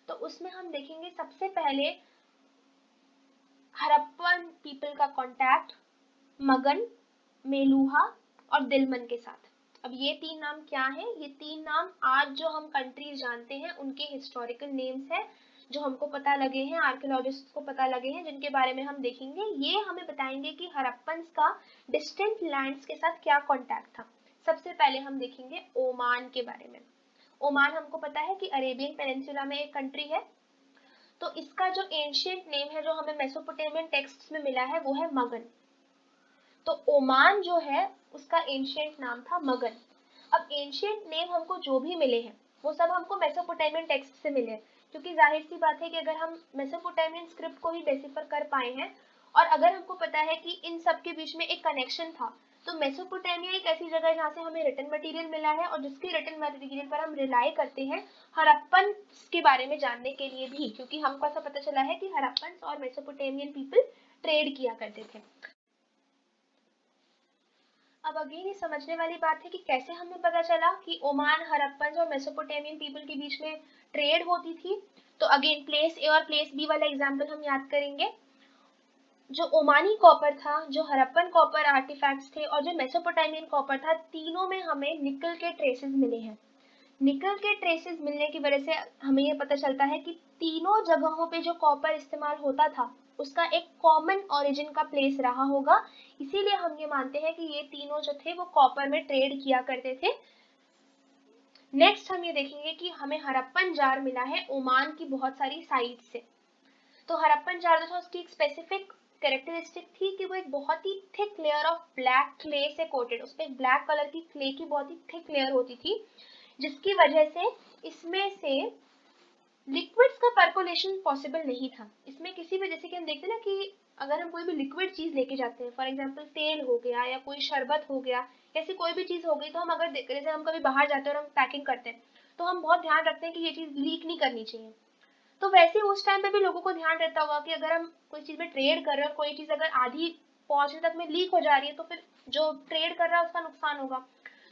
तो उसमें हम देखेंगे सबसे पहले हड़प्पन पीपल का कांटेक्ट मगन, मेलुहा और दिलमन के साथ। अब ये तीन नाम क्या है? ये तीन नाम आज जो हम कंट्रीज जानते हैं उनके हिस्टोरिकल नेम्स हैं जो हमको पता लगे हैं, आर्कियोलॉजिस्ट को पता लगे हैं, जिनके बारे में हम देखेंगे। ये हमें बताएंगे कि हड़प्पन्स का डिस्टेंट लैंड्स के साथ क्या कांटेक्ट था। सबसे पहले हम देखेंगे ओमान के बारे में। ओमान हमको पता है कि अरेबियन पेनिनसुला में एक कंट्री है, तो इसका जो एंशियंट नेम है जो हमें मेसोपोटामियन टेक्स्ट्स में मिला है वो है मगन। तो ओमान जो है उसका एंशियंट नाम था मगन। अब एंशियंट नेम हमको जो भी मिले हैं वो सब हमको मेसोपोटामियन टेक्स्ट से मिले, क्योंकि जाहिर सी बात है कि अगर हम मेसोपोटामियन स्क्रिप्ट को ही डिसिफर कर पाए हैं और अगर हमको पता है कि इन सब के बीच में एक कनेक्शन था, तो मेसोपोटामिया एक ऐसी जगह है जहाँ से हमें रिटन मटेरियल मिला है और जिसके रिटन मटेरियल पर हम रिलाई करते हैं हड़प्पन के बारे में जानने के लिए भी, क्योंकि हमको ऐसा पता चला है कि हड़प्पन और मेसोपोटामियन पीपल ट्रेड किया करते थे। अब अगेन ये समझने वाली बात है कि कैसे हमें पता चला कि ओमान, हड़प्पन और मेसोपोटामियन पीपल के बीच में ट्रेड होती थी। तो अगेन प्लेस ए और प्लेस बी वाला एग्जांपल हम याद करेंगे। जो ओमानी कॉपर था, जो हड़प्पन कॉपर आर्टिफैक्ट्स थे और जो मेसोपोटामियन कॉपर था, तीनों में हमें निकल के ट्रेसेस मिले हैं। निकल के ट्रेसेस मिलने की वजह से हमें ये पता चलता है कि तीनों जगहों पे जो कॉपर इस्तेमाल होता था उसका एक कॉमन ओरिजिन का प्लेस रहा होगा, इसीलिए हम ये मानते हैं कि ये तीनों जो थे वो कॉपर में ट्रेड किया करते थे। नेक्स्ट हम ये देखेंगे कि हमें हड़प्पन जार मिला है ओमान की बहुत सारी साइट से। तो हड़प्पन जार जो था उसकी एक स्पेसिफिक कैरेक्टरिस्टिक थी कि वो एक बहुत ही thick layer of black clay से कोटेड, उस पर एक ब्लैक कलर की क्ले की बहुत ही थिक लेयर होती थी, जिसकी वजह से इसमें से लिक्विड्स का पर्कोलेशन पॉसिबल नहीं था। इसमें किसी भी, जैसे कि हम देखते हैं ना कि अगर हम कोई भी लिक्विड चीज लेके जाते हैं, फॉर एग्जांपल तेल हो गया या कोई शरबत हो गया, ऐसी कोई भी चीज हो गई, तो हम अगर जैसे हम कभी बाहर जाते हैं और हम पैकिंग करते हैं तो हम बहुत ध्यान रखते हैं कि ये चीज लीक नहीं करनी चाहिए। तो वैसे उस टाइम पे भी लोगों को ध्यान रहता होगा कि अगर हम कोई चीज में ट्रेड कर रहे हैं और कोई चीज अगर आधी पहुंचने तक में लीक हो जा रही है तो फिर जो ट्रेड कर रहा है उसका नुकसान होगा।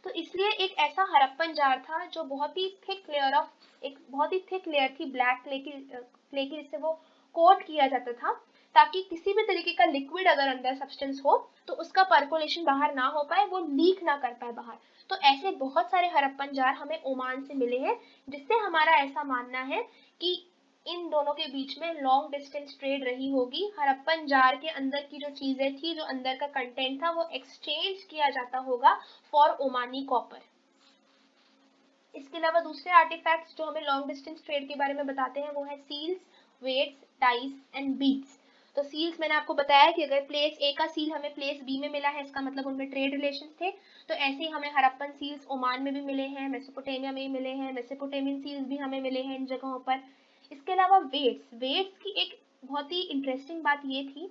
तो इसलिए एक ऐसा हड़प्पन जार था जो बहुत ही थिक लेयर ऑफ, एक बहुत ही थिक लेयर थी ब्लैक क्ले की जिससे वो कोट किया जाता था, ताकि किसी भी तरीके का लिक्विड अगर अंदर सब्सटेंस हो तो उसका पर्कोलेशन बाहर ना हो पाए, वो लीक ना कर पाए बाहर। तो ऐसे बहुत सारे हड़प्पन जार हमें ओमान से मिले हैं, जिससे हमारा ऐसा मानना है कि इन दोनों के बीच में लॉन्ग डिस्टेंस ट्रेड रही होगी। हड़प्पन जार के अंदर की जो चीजें थी, जो अंदर का कंटेंट था, वो एक्सचेंज किया जाता होगा फॉर ओमानी कॉपर। इसके अलावा दूसरे आर्टिफैक्ट्स जो हमें लॉन्ग डिस्टेंस ट्रेड के बारे में बताते हैं वो है seals, weights, dice and beads. तो सील्स मैंने आपको बताया कि अगर प्लेस ए का सील हमें प्लेस बी में मिला है, इसका मतलब उनमें ट्रेड रिलेशंस थे। तो ऐसे ही हमें हड़प्पन सील्स ओमान में भी मिले हैं, मेसोपोटामिया में भी मिले हैं, मेसोपोटामियन सील्स भी हमें मिले हैं इन जगहों पर। इसके अलावा वेट्स की एक बहुत ही इंटरेस्टिंग बात ये थी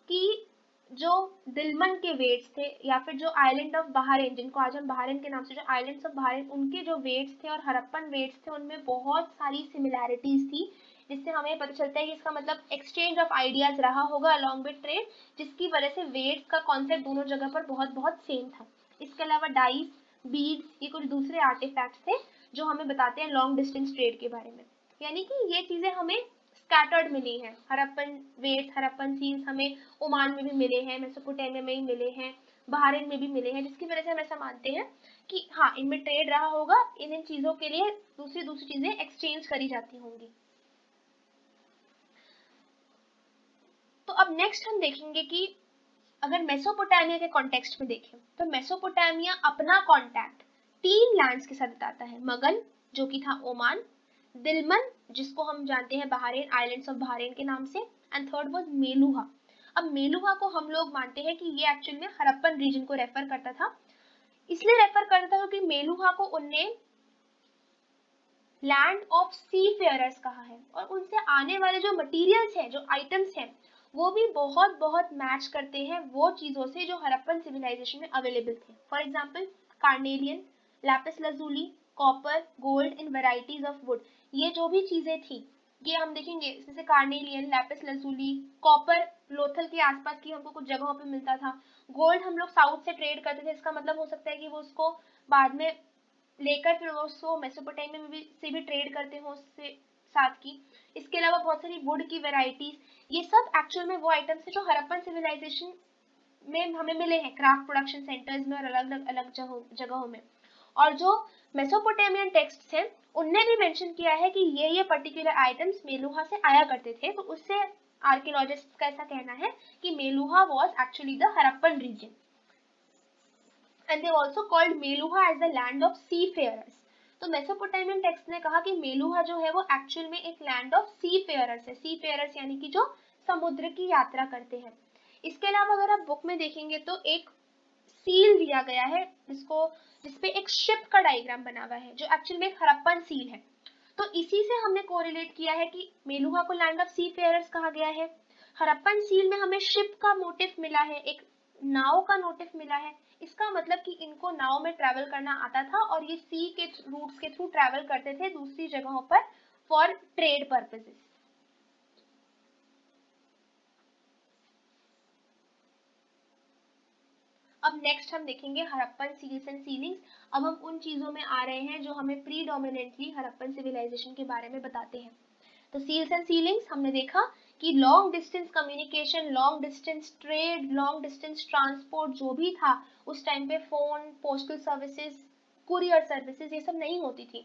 कि जो दिलमन के वेट्स थे या फिर जो आइलैंड ऑफ बहारेन, जिनको आज हम बहारेन के नाम से, जो आइलैंड्स ऑफ बहारेन, उनके जो वेट्स थे और हड़प्पन वेट्स थे उनमें बहुत सारी सिमिलैरिटीज थी, जिससे हमें पता चलता है कि इसका मतलब एक्सचेंज ऑफ आइडियाज रहा होगा अलॉन्ग विद ट्रेड, जिसकी वजह से वेट्स का कॉन्सेप्ट दोनों जगह पर बहुत बहुत सेम था। इसके अलावा डाइस, बीड्स, ये कुछ दूसरे आर्टिफैक्ट्स थे जो हमें बताते हैं लॉन्ग डिस्टेंस ट्रेड के बारे में। यानी कि ये चीजें हमें स्कैटर्ड मिली हैं। हड़प्पन वेट्स, हड़प्पन सील्स हमें ओमान में भी मिले हैं, मेसोपोटामिया में भी मिले हैं, बहारेन में भी मिले हैं, जिसकी वजह से हम ऐसा मानते हैं कि हाँ, इनमें ट्रेड रहा होगा, इन चीजों के लिए दूसरी दूसरी चीजें एक्सचेंज करी जाती होंगी। तो अब नेक्स्ट हम देखेंगे कि अगर मेसोपोटामिया के कॉन्टेक्स्ट में देखें तो मेसोपोटामिया अपना कॉन्टैक्ट 3 लैंड्स के साथ बताता है। मगन जो कि था ओमान, दिलमन जिसको हम जानते हैं बहारेन, आइलैंड्स ऑफ बहारेन के नाम से, एंड थर्ड वाज मेलुहा। अब मेलुहा को हम लोग मानते हैं कि ये एक्चुअली में हड़प्पन रीजन को रेफर करता था, इसलिए रेफर करता था क्योंकि मेलुहा को उनने लैंड ऑफ सी फेयरर्स कहा है और उनसे आने वाले जो मटीरियल्स हैं, जो आइटम्स हैं, वो भी बहुत बहुत मैच करते हैं वो चीजों से जो हड़प्पन सिविलाइजेशन में अवेलेबल थे। For example carnelian, Lapis lazuli, copper, gold in varieties of would, ये जो भी चीजें थी ये हम देखेंगे, जैसे carnelian, Lapis lazuli, copper Lothal के आसपास की हमको कुछ जगहों पे मिलता था, गोल्ड हम लोग साउथ से ट्रेड करते थे, इसका मतलब हो सकता है कि वो उसको बाद में लेकर फिर उसको मेसोपोटामिया में भी से भी ट्रेड करते हो उससे साथ की। इसके अलावा बहुत सारी वुड की वेराइटीज, ये सब एक्चुअल में वो आइटम्स है जो हड़प्पन सिविलाइजेशन में हमें मिले हैं क्राफ्ट प्रोडक्शन सेंटर्स में और अलग अलग जगहों में। और जो मेसोपोटामियन टेक्स्ट हैं उनने भी मेंशन किया है कि ये पर्टिकुलर आइटम्स मेलुहा से आया करते थे, तो उससे आर्कियोलॉजिस्ट का ऐसा कहना है कि Meluhha was actually the Harappan region, and they also called Meluha as the land of seafarers। तो तो मेसोपोटामियन टेक्स्ट ने कहा कि मेलुहा जो है वो एक्चुअल में एक लैंड ऑफ सी फेयरर्स है। सी फेयरर्स यानी कि जो समुद्र की यात्रा करते हैं। इसके अलावा अगर आप बुक में देखेंगे तो एक सील दिया गया है जिसपे एक शिप का डायग्राम बना हुआ है, जो एक्चुअल में एक हड़प्पन सील है। तो इसी से हमने कोरिलेट किया है कि मेलुहा को लैंड ऑफ सी फेयरर्स कहा गया है। हड़प्पन सील में हमें शिप का मोटिव मिला है, एक नाव का मोटिव मिला है। इसका मतलब कि इनको नाव में ट्रैवल करना आता था और ये सी के रूट्स के थ्रू ट्रैवल करते थे दूसरी जगहों पर फॉर ट्रेड पर्पसेस। अब नेक्स्ट हम देखेंगे हड़प्पन सील्स एंड सीलिंग्स। अब हम उन चीजों में आ रहे हैं जो हमें प्रीडोमिनेंटली हड़प्पन सिविलाइजेशन के बारे में बताते हैं। तो सील्स एंड सीलिंग्स हमने देखा कि long distance communication, long distance trade, long distance transport जो भी था उस टाइम पे, phone, postal services, courier services, ये सब नहीं होती थी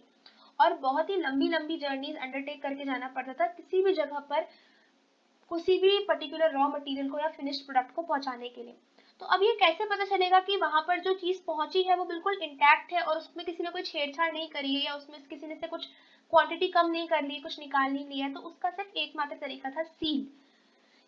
और बहुत ही लंबी लंबी जर्नीज अंडरटेक करके जाना पड़ता था किसी भी जगह पर किसी भी पर्टिकुलर रॉ मटेरियल को या फिनिश्ड प्रोडक्ट को पहुंचाने के लिए। तो अब ये कैसे पता चलेगा कि वहां पर जो चीज पहुंची है वो बिल्कुल इंटैक्ट है और उसमें किसी ने कोई छेड़छाड़ नहीं करी है या उसमें किसी ने से कुछ क्वांटिटी कम नहीं कर ली, कुछ निकाल नहीं लिया? तो उसका सिर्फ एकमात्र तरीका था सील।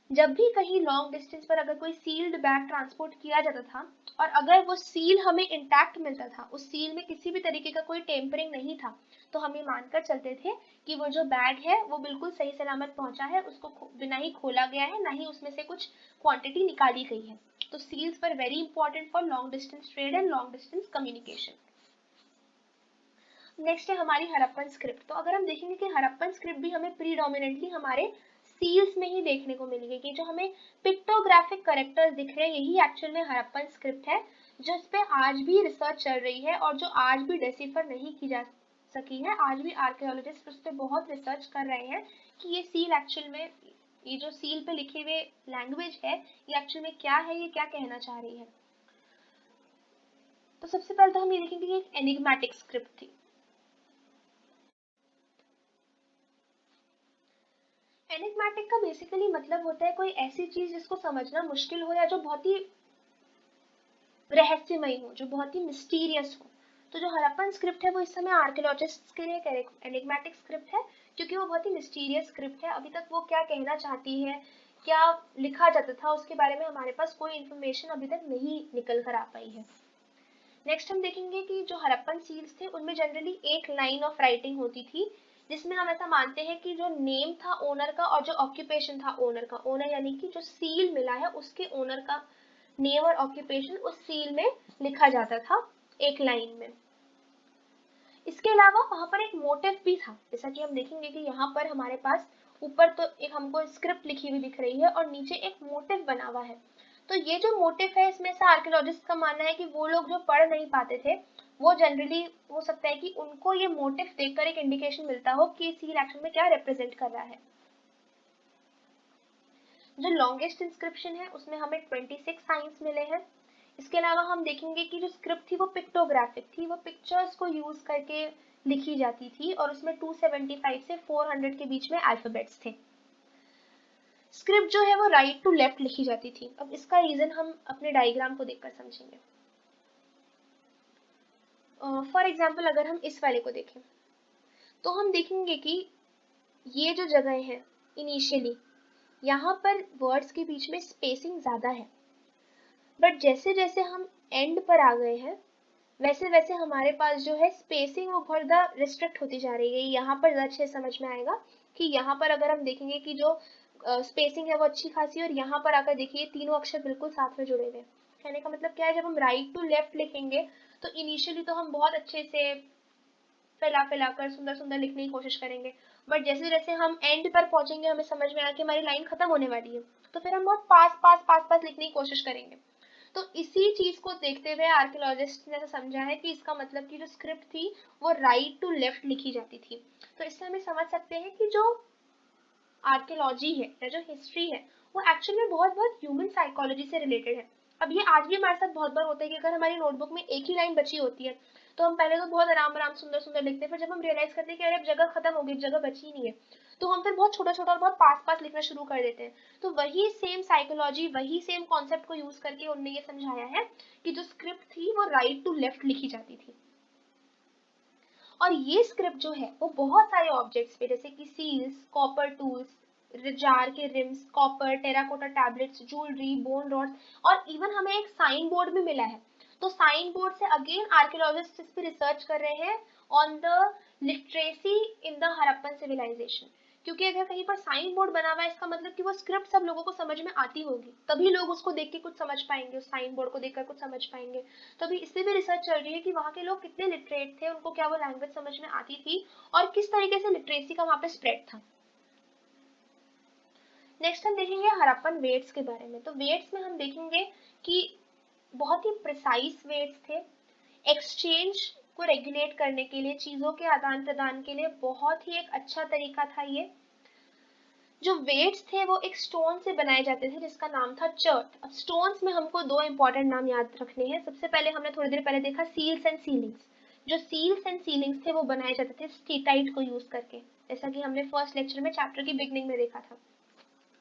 जब भी कहीं लॉन्ग डिस्टेंस पर अगर कोई सील्ड बैग ट्रांसपोर्ट किया जाता था और अगर वो सील हमें इंटैक्ट मिलता था, उस सील में किसी भी तरीके का कोई टेम्परिंग नहीं था, तो हम ये मानकर चलते थे कि वो जो बैग है वो बिल्कुल सही सलामत पहुंचा है, उसको बिना ही खोला गया है, ना ही उसमें से कुछ क्वांटिटी निकाली गई है। तो सील्स पर very important for long distance trade and long distance communication. Next है हमारी हड़प्पन स्क्रिप्ट। तो अगर हम देखेंगे कि हड़प्पन स्क्रिप्ट भी हमें प्रीडोमिनेंटली हमारे सील्स में ही देखने को मिलेगी कि जो हमें पिक्टोग्राफिक कैरेक्टर्स दिख रहे हैं यही एक्चुअल में हड़प्पन स्क्रिप्ट है, जिस पे आज भी रिसर्च चल रही है और जो आज भी डेसिफर नहीं की जा सकी है। आज भी आर्कियोलॉजिस्ट उस पर बहुत रिसर्च कर रहे हैं कि ये सील एक्चुअल में, ये जो सील पे लिखे हुए लैंग्वेज है ये एक्चुअल में क्या है, ये क्या कहना चाह रही है। तो सबसे पहले तो हम ये देखेंगे कि एक एनिग्मेटिक स्क्रिप्ट थी। एनिग्मेटिक का बेसिकली मतलब होता है कोई ऐसी चीज जिसको समझना मुश्किल हो या जो बहुत ही रहस्यमय हो, जो बहुत ही मिस्टीरियस हो। तो जो हड़प्पन स्क्रिप्ट है वो इस समय आर्कियोलॉजिस्ट्स के लिए एक एनिग्मेटिक स्क्रिप्ट है क्योंकि वो बहुत ही मिस्टीरियस स्क्रिप्ट है। अभी तक वो क्या कहना चाहती है, क्या लिखा जाता था, उसके बारे में हमारे पास कोई इन्फॉर्मेशन अभी तक नहीं निकल कर आ पाई है। नेक्स्ट हम देखेंगे कि जो हड़प्पन सील्स थे उनमें जनरली एक लाइन ऑफ राइटिंग होती थी जिसमें हम ऐसा मानते हैं कि जो नेम था ओनर का और जो ऑक्यूपेशन था ओनर का, ओनर यानी कि जो सील मिला है उसके ओनर का नेम और ऑक्यूपेशन उस सील में लिखा जाता था एक लाइन में। इसके अलावा वहां पर एक मोटिव भी था, जैसा कि हम देखेंगे कि यहाँ पर हमारे पास ऊपर तो एक हमको स्क्रिप्ट लिखी हुई दिख रही है और नीचे एक मोटिव बना हुआ है। तो ये जो मोटिव है इसमें से आर्कियोलॉजिस्ट का मानना है कि वो लोग जो पढ़ नहीं पाते थे वो जनरली हो सकता है कि उनको ये मोटिव देखकर एक इंडिकेशन मिलता हो कि सील एक्शन में क्या रिप्रेजेंट कर रहा है। जो लॉन्गेस्ट इंस्क्रिप्शन है उसमें हमें 26 साइंस मिले हैं। इसके अलावा हम देखेंगे कि जो स्क्रिप्ट थी वो पिक्टोग्राफिक थी, वो पिक्चर्स को यूज करके लिखी जाती थी और उसमें 275 से 400 के बीच में अल्फाबेट्स थे। स्क्रिप्ट जो है वो राइट टू लेफ्ट लिखी जाती थी। अब इसका रीजन हम अपने डायग्राम को देखकर समझेंगे। फॉर एग्जाम्पल अगर हम इस वाले को देखें तो हम देखेंगे कि ये जो जगह है इनिशियली यहाँ पर वर्ड्स के बीच में स्पेसिंग ज्यादा है, बट जैसे जैसे हम एंड पर आ गए हैं वैसे वैसे हमारे पास जो है स्पेसिंग वो बहुत ज़्यादा रिस्ट्रिक्ट होती जा रही है। यहाँ पर अच्छे समझ में आएगा कि यहाँ पर अगर हम देखेंगे कि जो स्पेसिंग है वो अच्छी खासी और यहाँ पर आकर देखिए तीनों अक्षर बिल्कुल साथ में जुड़े हुए। कहने का मतलब क्या है, जब हम राइट टू लेफ्ट लिखेंगे तो इनिशियली तो हम बहुत अच्छे से फैला फैलाकर सुंदर सुंदर लिखने की कोशिश करेंगे, बट जैसे जैसे हम एंड पर पहुंचेंगे हमें समझ में आया कि हमारी लाइन खत्म होने वाली है तो फिर हम बहुत पास पास पास पास लिखने की कोशिश करेंगे। तो इसी चीज को देखते हुए आर्कियोलॉजिस्ट ने ऐसा समझा है कि इसका मतलब कि जो स्क्रिप्ट थी वो राइट टू लेफ्ट लिखी जाती थी। तो इससे हमें समझ सकते हैं कि जो आर्कियोलॉजी है या जो हिस्ट्री है वो एक्चुअली में बहुत बहुत ह्यूमन साइकोलॉजी से रिलेटेड है। अब ये आज भी हमारे साथ बहुत बार होता है कि अगर हमारी नोटबुक में एक ही लाइन बची होती है तो हम पहले तो बहुत आराम आराम सुंदर सुंदर लिखते हैं, फिर जब हम रियलाइज करते हैं कि अरे अब जगह खत्म हो गई, जगह बची नहीं है, तो हम फिर बहुत छोटा छोटा और बहुत पास पास लिखना शुरू कर देते हैं। तो वही सेम साइकोलॉजी, वही सेम कॉन्सेप्ट को यूज करके उन्होंने ये समझाया है कि जो स्क्रिप्ट थी वो राइट टू लेफ्ट लिखी जाती थी। और ये स्क्रिप्ट जो है वो बहुत सारे ऑब्जेक्ट्स पे, जैसे कि सील्स, कॉपर टूल्स, जार के rims, copper, terracotta tablets, jewellery, bone rods, और इवन हमें एक साइन बोर्ड भी मिला है। तो साइन बोर्ड से अगेन आर्कियोलॉजिस्ट इस पे रिसर्च कर रहे हैं on the literacy in the Harappan civilisation, क्योंकि अगर कहीं पर साइन बोर्ड बना हुआ है इसका मतलब कि वो स्क्रिप्ट सब लोगों को समझ में आती होगी, तभी लोग उसको देख के कुछ समझ पाएंगे, उस साइन बोर्ड को देखकर कुछ समझ पाएंगे। तो अभी इससे भी रिसर्च चल रही है कि वहाँ के लोग कितने लिटरेट थे, उनको क्या वो लैंग्वेज समझ में आती थी, और किस तरीके से लिटरेसी का वहाँ पे स्प्रेड था। नेक्स्ट हम देखेंगे हड़प्पन वेट्स के बारे में। तो वेट्स में हम देखेंगे कि बहुत ही प्रिसाइज वेट्स थे, एक्सचेंज को रेगुलेट करने के लिए, चीजों के आदान प्रदान के लिए बहुत ही एक अच्छा तरीका था ये। जो वेट्स थे वो एक स्टोन से बनाए जाते थे जिसका नाम था चर्ट। अब स्टोन्स में हमको दो इंपॉर्टेंट नाम याद रखने हैं। सबसे पहले हमने थोड़ी देर पहले देखा सील्स एंड सीलिंग्स। जो सील्स एंड सीलिंग्स थे वो बनाए जाते थे स्टीटाइट को यूज करके, जैसा कि हमने फर्स्ट लेक्चर में चैप्टर की बिगनिंग में देखा था।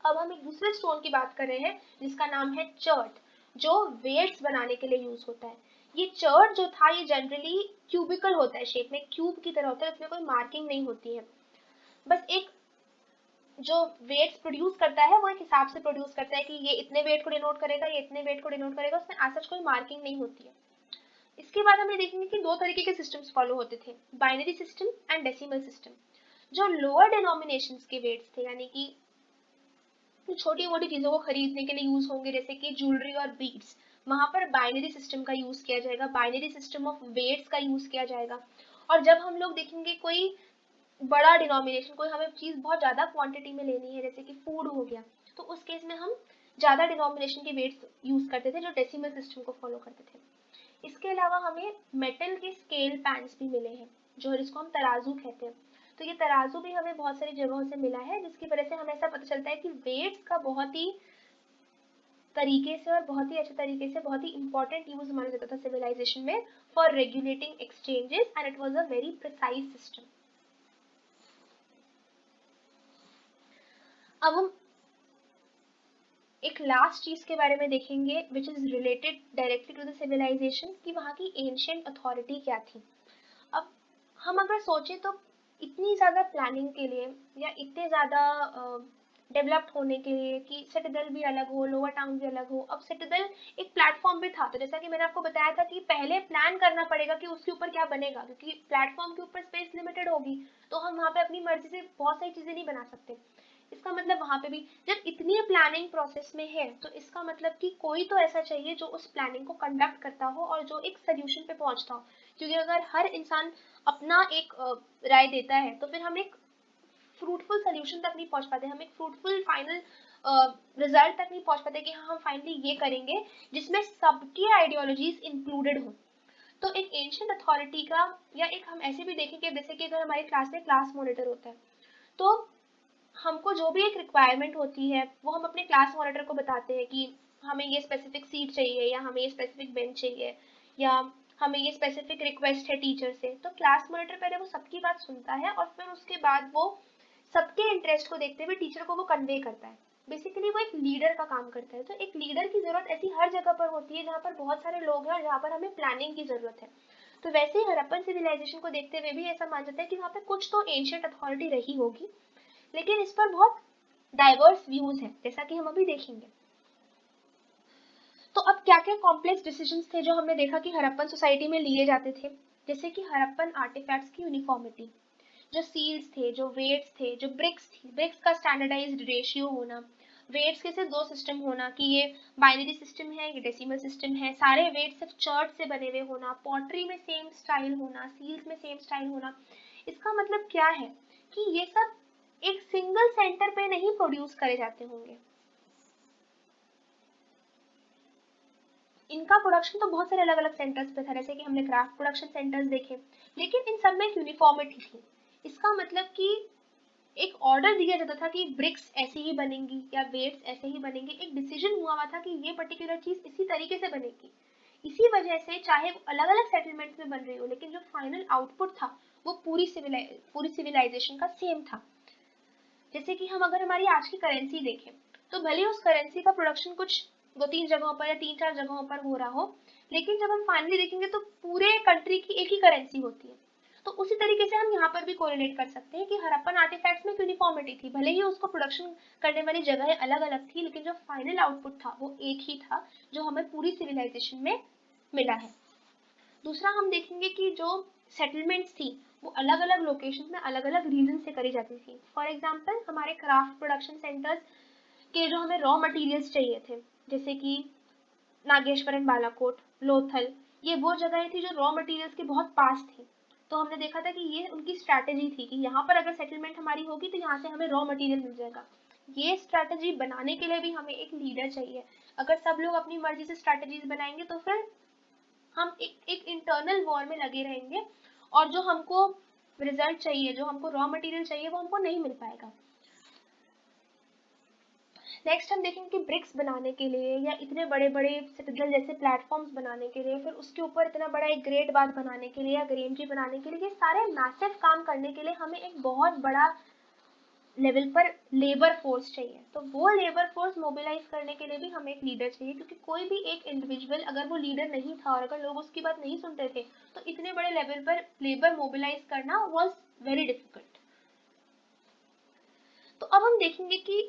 अब हम एक दूसरे स्टोन की बात कर रहे हैं जिसका नाम है चर्ट, जो वेट्स बनाने के लिए यूज होता है। ये चर्ट जो था ये जनरली क्यूबिकल होता है, शेप में क्यूब की तरह होता है, इसमें कोई मार्किंग नहीं होती है। बस एक जो वेट्स प्रोड्यूस करता है वो एक हिसाब से प्रोड्यूस करता है कि ये इतने वेट को डिनोट करेगा, ये इतने वेट को डिनोट करेगा, उसमें आज सच कोई मार्किंग नहीं होती है। इसके बाद हमें देखेंगे कि दो तरीके के सिस्टम्स फॉलो होते थे, binary system and decimal system. जो लोअर डिनोमिनेशंस के वेट्स थे, यानी कि छोटी मोटी चीजों को खरीदने के लिए यूज होंगे, जैसे कि ज्वेलरी और बीड्स, वहां पर बाइनरी सिस्टम का यूज किया जाएगा, बाइनरी सिस्टम ऑफ वेट्स का यूज किया जाएगा। और जब हम लोग देखेंगे कोई बड़ा डिनोमिनेशन, कोई हमें चीज बहुत ज्यादा क्वांटिटी में लेनी है, जैसे कि फूड हो गया, तो उस केस में हम ज्यादा डिनोमिनेशन के वेट्स यूज करते थे जो डेसिमल सिस्टम को फॉलो करते थे। इसके अलावा हमें मेटल के स्केल पैन्स भी मिले हैं, जो जिसको हम तराजू कहते हैं। तो ये तराजू भी हमें बहुत सारी जगहों से मिला है, जिसकी वजह से हमें ऐसा पता चलता है कि वेट्स का बहुत ही तरीके से और बहुत ही अच्छे तरीके से बहुत ही इंपॉर्टेंट यूज माना जाता था सिविलाइजेशन में for regulating exchanges, and it was a very precise system. अब हम एक लास्ट चीज के बारे में देखेंगे which is related directly to the civilisation, कि वहाँ की एंशिएंट अथॉरिटी क्या थी। अब हम अगर सोचें तो इतनी ज़्यादा प्लानिंग के लिए या इतने ज़्यादा डेवलप्ड होने के लिए कि सिटाडेल भी अलग हो, लोअर टाउन भी अलग हो। अब सिटाडेल एक प्लेटफॉर्म भी था, तो जैसा कि मैंने आपको बताया था कि पहले प्लान करना पड़ेगा कि उसके ऊपर क्या बनेगा, क्योंकि प्लेटफॉर्म के ऊपर स्पेस लिमिटेड होगी, तो हम वहाँ पे अपनी मर्जी से बहुत सारी चीज़ें नहीं बना सकते। इसका मतलब वहाँ पे भी जब इतनी प्लानिंग प्रोसेस में है, तो इसका मतलब कि कोई तो ऐसा चाहिए जो उस प्लानिंग को कंडक्ट करता हो और जो एक सोल्यूशन पे पहुंचता हो। क्योंकि अगर हर इंसान अपना एक राय देता है तो फिर हम एक फ्रूटफुल सोल्यूशन तक नहीं पहुंच पाते, हम एक फ्रूटफुल फाइनल रिजल्ट तक नहीं पहुंच पाते कि हाँ हम फाइनली ये करेंगे जिसमें सबकी आइडियोलॉजीज इंक्लूडेड हो। तो एक एंशिएंट अथॉरिटी का, या एक हम ऐसे भी देखेंगे जैसे कि अगर हमारे क्लास में क्लास मॉनिटर होता है, तो हमको जो भी एक रिक्वायरमेंट होती है वो हम अपने क्लास मॉनिटर को बताते हैं कि हमें ये स्पेसिफिक सीट चाहिए, या हमें ये स्पेसिफिक बेंच चाहिए, या हमें ये स्पेसिफिक रिक्वेस्ट है टीचर से। तो क्लास मॉनिटर पहले वो सबकी बात सुनता है और फिर उसके बाद वो सबके इंटरेस्ट को देखते हुए टीचर को वो कन्वे करता है। बेसिकली वो एक लीडर का काम करता है। तो एक लीडर की जरूरत ऐसी हर जगह पर होती है जहाँ पर बहुत सारे लोग हैं और जहाँ पर हमें प्लानिंग की जरूरत है। तो वैसे ही हड़प्पन सिविलाइजेशन को देखते हुए भी ऐसा मान जाता है कि वहाँ पे कुछ तो एंशिएंट अथॉरिटी रही होगी, लेकिन इस पर बहुत डाइवर्स व्यूज हैं, जैसा कि हम अभी देखेंगे। तो अब क्या क्या कॉम्प्लेक्स डिसीजंस थे जो हमने देखा कि हड़प्पन सोसाइटी में लिए जाते थे, जैसे कि हड़प्पन आर्टिफैक्ट्स की यूनिफॉर्मिटी, जो सील्स थे, जो वेट्स थे, जो ब्रिक्स थी, ब्रिक्स का स्टैंडर्डाइज्ड रेशियो होना, वेट्स के सिर्फ दो सिस्टम होना कि ये बाइनरी सिस्टम है, ये डेसिमल सिस्टम है, सारे वेट्स सिर्फ चर्ट से बने हुए होना, पॉटरी में सेम स्टाइल होना, सील्स में सेम स्टाइल होना। इसका मतलब क्या है कि ये सब एक सिंगल सेंटर पे नहीं प्रोड्यूस करे जाते होंगे, इनका प्रोडक्शन तो बहुत सारे अलग अलग सेंटर्स पे था, जैसे कि हमने क्राफ्ट प्रोडक्शन सेंटर्स देखे, लेकिन इन सब में एक यूनिफॉर्मिटी थी। इसका मतलब कि एक ऑर्डर दिया जाता था कि ब्रिक्स ऐसे ही बनेंगी या वेट्स ऐसे ही बनेंगे, एक डिसीजन हुआ था कि ये पर्टिकुलर चीज इसी तरीके से बनेगी। इसी वजह से चाहे वो अलग अलग सेटलमेंट्स में बन रही हो, लेकिन जो फाइनल आउटपुट था वो पूरी सिविलाइजेशन का सेम था। जैसे कि हम अगर हमारी आज की करेंसी देखें, तो भले उस करेंसी का प्रोडक्शन कुछ दो तीन जगहों पर या तीन चार जगहों पर हो रहा हो, लेकिन जब हम फाइनली देखेंगे तो पूरे कंट्री की एक ही करेंसी होती है। तो उसी तरीके से हम यहाँ पर भी कोरिलेट कर सकते हैं कि हड़प्पन आर्टिफैक्ट्स में यूनिफॉर्मिटी थी, भले ही उसको प्रोडक्शन करने वाली जगह अलग अलग थी, लेकिन जो फाइनल आउटपुट था वो एक ही था जो हमें पूरी सिविलाइजेशन में मिला है। दूसरा हम देखेंगे कि जो सेटलमेंट्स थी वो अलग अलग लोकेशन में अलग अलग रीजन से करी जाती थी। फॉर एग्जाम्पल हमारे क्राफ्ट प्रोडक्शन सेंटर्स के जो हमें रॉ मटेरियल्स चाहिए थे, जैसे कि नागेश्वरन, बालाकोट, लोथल, ये वो जगह थी जो रॉ मटेरियल्स के बहुत पास थी। तो हमने देखा था कि ये उनकी स्ट्रैटेजी थी कि यहाँ पर अगर सेटलमेंट हमारी होगी तो यहाँ से हमें रॉ मटेरियल मिल जाएगा। ये स्ट्रैटेजी बनाने के लिए भी हमें एक लीडर चाहिए। अगर सब लोग अपनी मर्जी से स्ट्रैटेजीज बनाएंगे तो फिर हम एक इंटरनल वॉर में लगे रहेंगे और जो हमको रिजल्ट चाहिए, जो हमको रॉ मटेरियल चाहिए, वो हमको नहीं मिल पाएगा। नेक्स्ट हम देखेंगे कि ब्रिक्स बनाने के लिए या इतने बड़े बड़े सिटिजन जैसे प्लेटफॉर्म्स बनाने के लिए, फिर उसके ऊपर इतना बड़ा एक ग्रेट बार बनाने के लिए या ग्रेनरी बनाने के लिए, ये सारे मैसिव काम करने के लिए हमें एक बहुत बड़ा लेवल पर लेबर फोर्स चाहिए। तो वो लेबर फोर्स मोबिलाइज करने के लिए भी हमें एक लीडर चाहिए, क्योंकि कोई भी एक इंडिविजुअल अगर वो लीडर नहीं था और अगर लोग उसकी बात नहीं सुनते थे तो इतने बड़े लेवल पर लेबर मोबिलाइज करना वॉज वेरी डिफिकल्ट। तो अब हम देखेंगे कि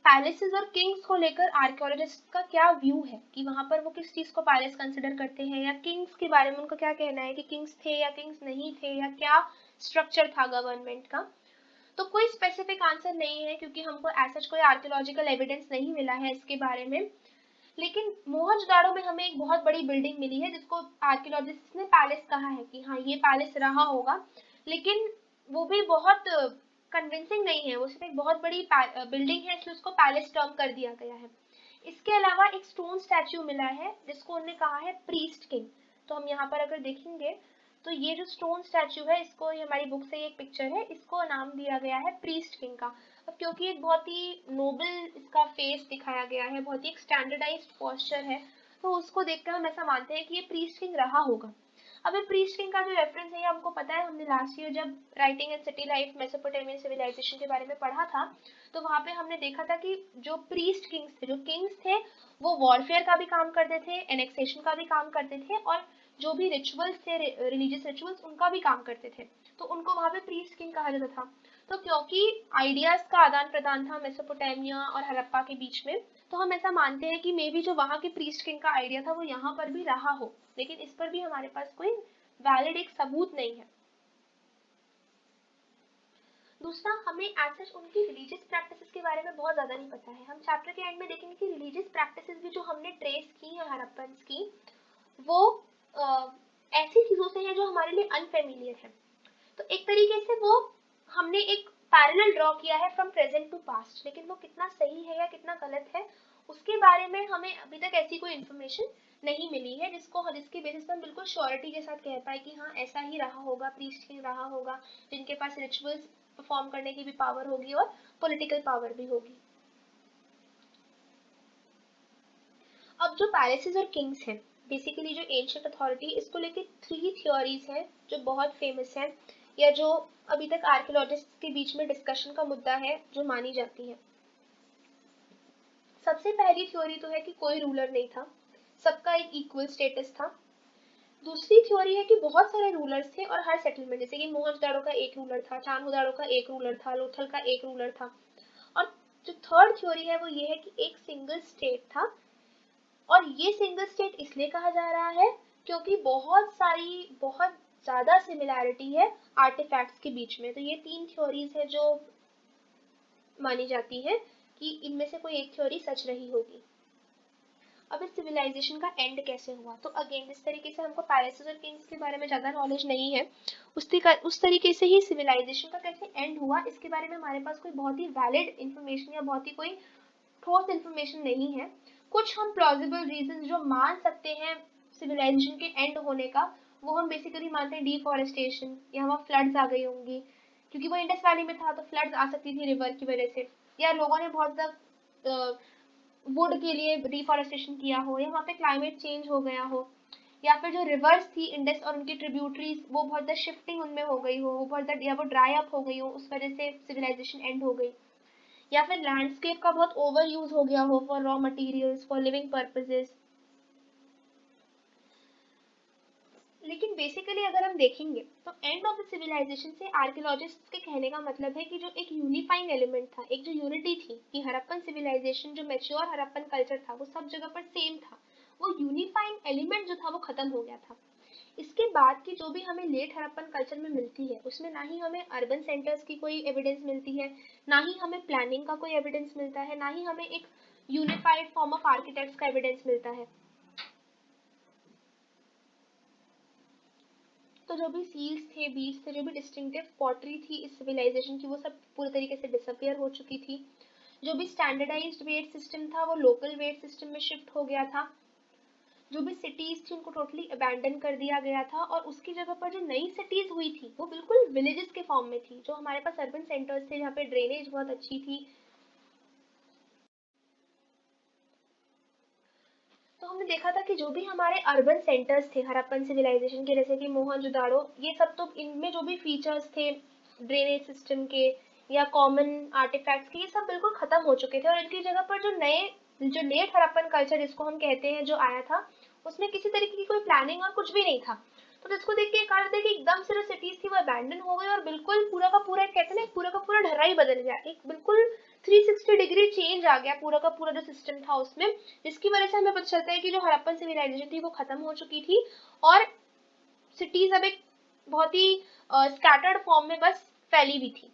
पैलेसेस और किंग्स को लेकर आर्कियोलॉजिस्ट का क्या व्यू है, कि वहां पर वो किस चीज को पैलेस कंसिडर करते हैं, या किंग्स के बारे में उनका क्या कहना है कि किंग्स थे या किंग्स नहीं थे, या क्या स्ट्रक्चर था गवर्नमेंट का। तो कोई स्पेसिफिक आंसर नहीं है, क्योंकि हमको ऐसा कोई आर्कियोलॉजिकल एविडेंस नहीं मिला है इसके बारे में। लेकिन मोहनजोदाड़ो में हमें एक बहुत बड़ी बिल्डिंग मिली है जिसको आर्कियोलॉजिस्ट ने पैलेस कहा है कि हाँ ये पैलेस रहा होगा, लेकिन वो भी बहुत कन्विंसिंग नहीं है, वो सिर्फ एक बहुत बड़ी बिल्डिंग है इसलिए उसको पैलेस टर्म कर दिया गया है। इसके अलावा एक स्टोन स्टैच्यू मिला है जिसको उन्होंने कहा है प्रीस्ट किंग। तो हम यहाँ पर अगर देखेंगे तो ये जो स्टोन स्टैच्यू है, इसको, ये हमारी बुक से एक पिक्चर है, इसको नाम दिया गया है प्रीस्ट किंग का। अब क्योंकि एक बहुत ही नोबल इसका फेस दिखाया गया है, बहुत ही एक स्टैंडर्डाइज्ड पोस्चर है, तो उसको देखकर हम ऐसा मानते हैं कि ये प्रीस्ट किंग रहा होगा। अब ये प्रीस्ट किंग का जो रेफरेंस है ये हमको पता है, हमने लास्ट ईयर जब writing and city life Mesopotamian civilisation के बारे में पढ़ा था तो वहाँ पे हमने देखा था कि जो प्रीस्ट किंग्स थे, जो किंग्स थे, वो वॉरफेयर का भी काम करते थे, एनेक्सेशन का भी काम करते थे, और जो भी रिचुअल्स थे, रिलीजियस रिचुअल्स, उनका भी काम करते थे। तो उनको वहाँ पे प्रीस्ट किंग कहा जाता था। तो क्योंकि आइडियाज का आदान प्रदान था मेसोपोटामिया और हड़प्पा के बीच में, तो हम ऐसा मानते हैं कि मे बी जो वहाँ के प्रीस्ट किंग का आइडिया था वो यहाँ पर भी रहा हो, लेकिन इस पर भी हमारे पास कोई वैलिड एक सबूत नहीं है। दूसरा, हमें एज सच उनकी रिलीजियस प्रैक्टिसेस के बारे में बहुत ज़्यादा नहीं पता है। हम चैप्टर के एंड में देखेंगे कि रिलीजियस प्रैक्टिसेस भी जो हमने ट्रेस की है हड़प्पन्स की, वो ऐसी चीज़ों से हैं जो हमारे लिए अनफेमिलियर है। तो एक तरीके से वो हमने एक पैरेलल ड्रॉ किया है फ्रॉम प्रेजेंट टू पास्ट, लेकिन वो कितना सही है या कितना गलत है उसके बारे में हमें अभी तक ऐसी कोई इन्फॉर्मेशन नहीं मिली है जिसकी बेसिस पर हम बिल्कुल श्योरिटी के साथ कह पाए कि हाँ ऐसा ही रहा होगा, प्रीस्ट किंग रहा होगा जिनके पास रिचुअल्स परफॉर्म करने की भी पावर होगी और पॉलिटिकल पावर भी होगी। अब जो पैलेसेस और किंग्स हैं, बेसिकली जो एंशिएंट अथॉरिटी, इसको लेके 3 थ्योरीज हैं जो बहुत फेमस हैं, या जो अभी तक आर्कियोलॉजिस्ट के बीच में डिस्कशन का मुद्दा है, जो मानी जाती है। सबसे पहली थ्योरी तो है कि कोई रूलर नहीं था, सबका एक इक्वल स्टेटस था। दूसरी थ्योरी है कि बहुत सारे रूलर्स थे और हर सेटलमेंट, जैसे कि मोहनजोदाड़ो का एक रूलर था, चान्होदाड़ो का एक रूलर था, लोथल का एक रूलर था। और जो थर्ड थ्योरी है वो ये है कि एक सिंगल स्टेट था, और ये सिंगल स्टेट इसलिए कहा जा रहा है क्योंकि बहुत ज्यादा सिमिलैरिटी है आर्टिफैक्ट्स के बीच में। तो ये 3 थ्योरीज है जो मानी जाती है कि इनमें से कोई एक थ्योरी सच रही होगी। अब इस सिविलाइजेशन का एंड कैसे हुआ, तो अगेन जिस तरीके से हमको पैलेसेस और किंग्स के बारे में ज्यादा नॉलेज नहीं है, उस तरीके से ही सिविलाइजेशन का कैसे एंड हुआ इसके बारे में हमारे पास कोई बहुत ही वैलिड इंफॉर्मेशन या बहुत ही कोई ठोस इंफॉर्मेशन नहीं है। कुछ हम प्लॉजिबल रीजन जो मान सकते हैं सिविलाइजेशन के एंड होने का, वो हम बेसिकली मानते हैं डिफॉरेस्टेशन, या वहाँ फ्लड्स आ गई होंगी, क्योंकि वो इंडस वैली में था तो फ्लड्स आ सकती थी रिवर की वजह से, या लोगों ने बहुत ज़्यादा वुड के लिए डिफॉरेस्टेशन किया हो, या वहाँ पे क्लाइमेट चेंज हो गया हो, या फिर जो रिवर्स थी इंडस और उनकी ट्रिब्यूटरीज वो बहुत ज़्यादा शिफ्टिंग उनमें हो गई हो, वो बहुत ज़्यादा, या वो ड्राई अप हो गई हो, उस वजह से सिविलाइजेशन एंड हो गई, या फिर लैंडस्केप का बहुत ओवर यूज हो गया हो for raw materials, for living purposes, लेकिन बेसिकली अगर हम देखेंगे तो एंड ऑफ द सिविलाइजेशन से आर्कियोलॉजिस्ट के कहने का मतलब है कि जो एक यूनिफाइंग एलिमेंट था, एक जो यूनिटी थी कि हड़प्पन सिविलाइजेशन, जो मैच्योर हड़प्पन कल्चर था वो सब जगह पर सेम था, वो यूनिफाइंग एलिमेंट जो था वो खत्म हो गया था। इसके बाद की जो भी हमें लेट हड़प्पन कल्चर में मिलती है उसमें ना ही हमें अर्बन सेंटर्स की कोई एविडेंस मिलती है, ना ही हमें प्लानिंग का कोई एविडेंस मिलता है, ना ही हमें एक यूनिफाइड फॉर्म ऑफ आर्किटेक्ट्स का एविडेंस मिलता है। तो जो भी सील्स थे, बीड्स थे, जो भी डिस्टिंक्टिव पॉटरी थी इस सिविलाइजेशन की, वो सब पूरी तरीके से डिसअपियर हो चुकी थी। जो भी स्टैंडर्डाइज्ड वेट सिस्टम था वो लोकल वेट सिस्टम में शिफ्ट हो गया था। जो भी सिटीज थी उनको टोटली अबैंडन कर दिया गया था, और उसकी जगह पर जो नई सिटीज हुई थी वो बिल्कुल विलेजेस के फॉर्म में थी। जो हमारे पास अर्बन सेंटर्स थे जहाँ पे ड्रेनेज बहुत अच्छी थी, तो हमने देखा था कि जो भी हमारे अर्बन सेंटर्स थे हड़प्पन सिविलाइजेशन के, जैसे कि मोहनजोदाड़ो, ये सब, तो इनमें जो भी फीचर्स थे ड्रेनेज सिस्टम के या कॉमन आर्टिफैक्ट्स के, ये सब बिल्कुल खत्म हो चुके थे, और इनकी जगह पर जो लेट हड़प्पन कल्चर जिसको हम कहते हैं जो आया था, उसमें किसी तरीके की कोई प्लानिंग और कुछ भी नहीं था। तो जिसको देख के कहा था कि एकदम से जो सिटीज थी वो अबैंडन हो गई और बिल्कुल पूरा का पूरा, कहते हैं ना, पूरा का पूरा ढर्रा ही बदल गया, एक बिल्कुल 360 डिग्री चेंज आ गया पूरा का पूरा जो सिस्टम था उसमें, जिसकी वजह से हमें पता चलता है कि जो हड़प्पन सिविलाइजेशन थी वो खत्म हो चुकी थी और सिटीज अब एक बहुत ही स्कैटर्ड फॉर्म में बस फैली हुई थी।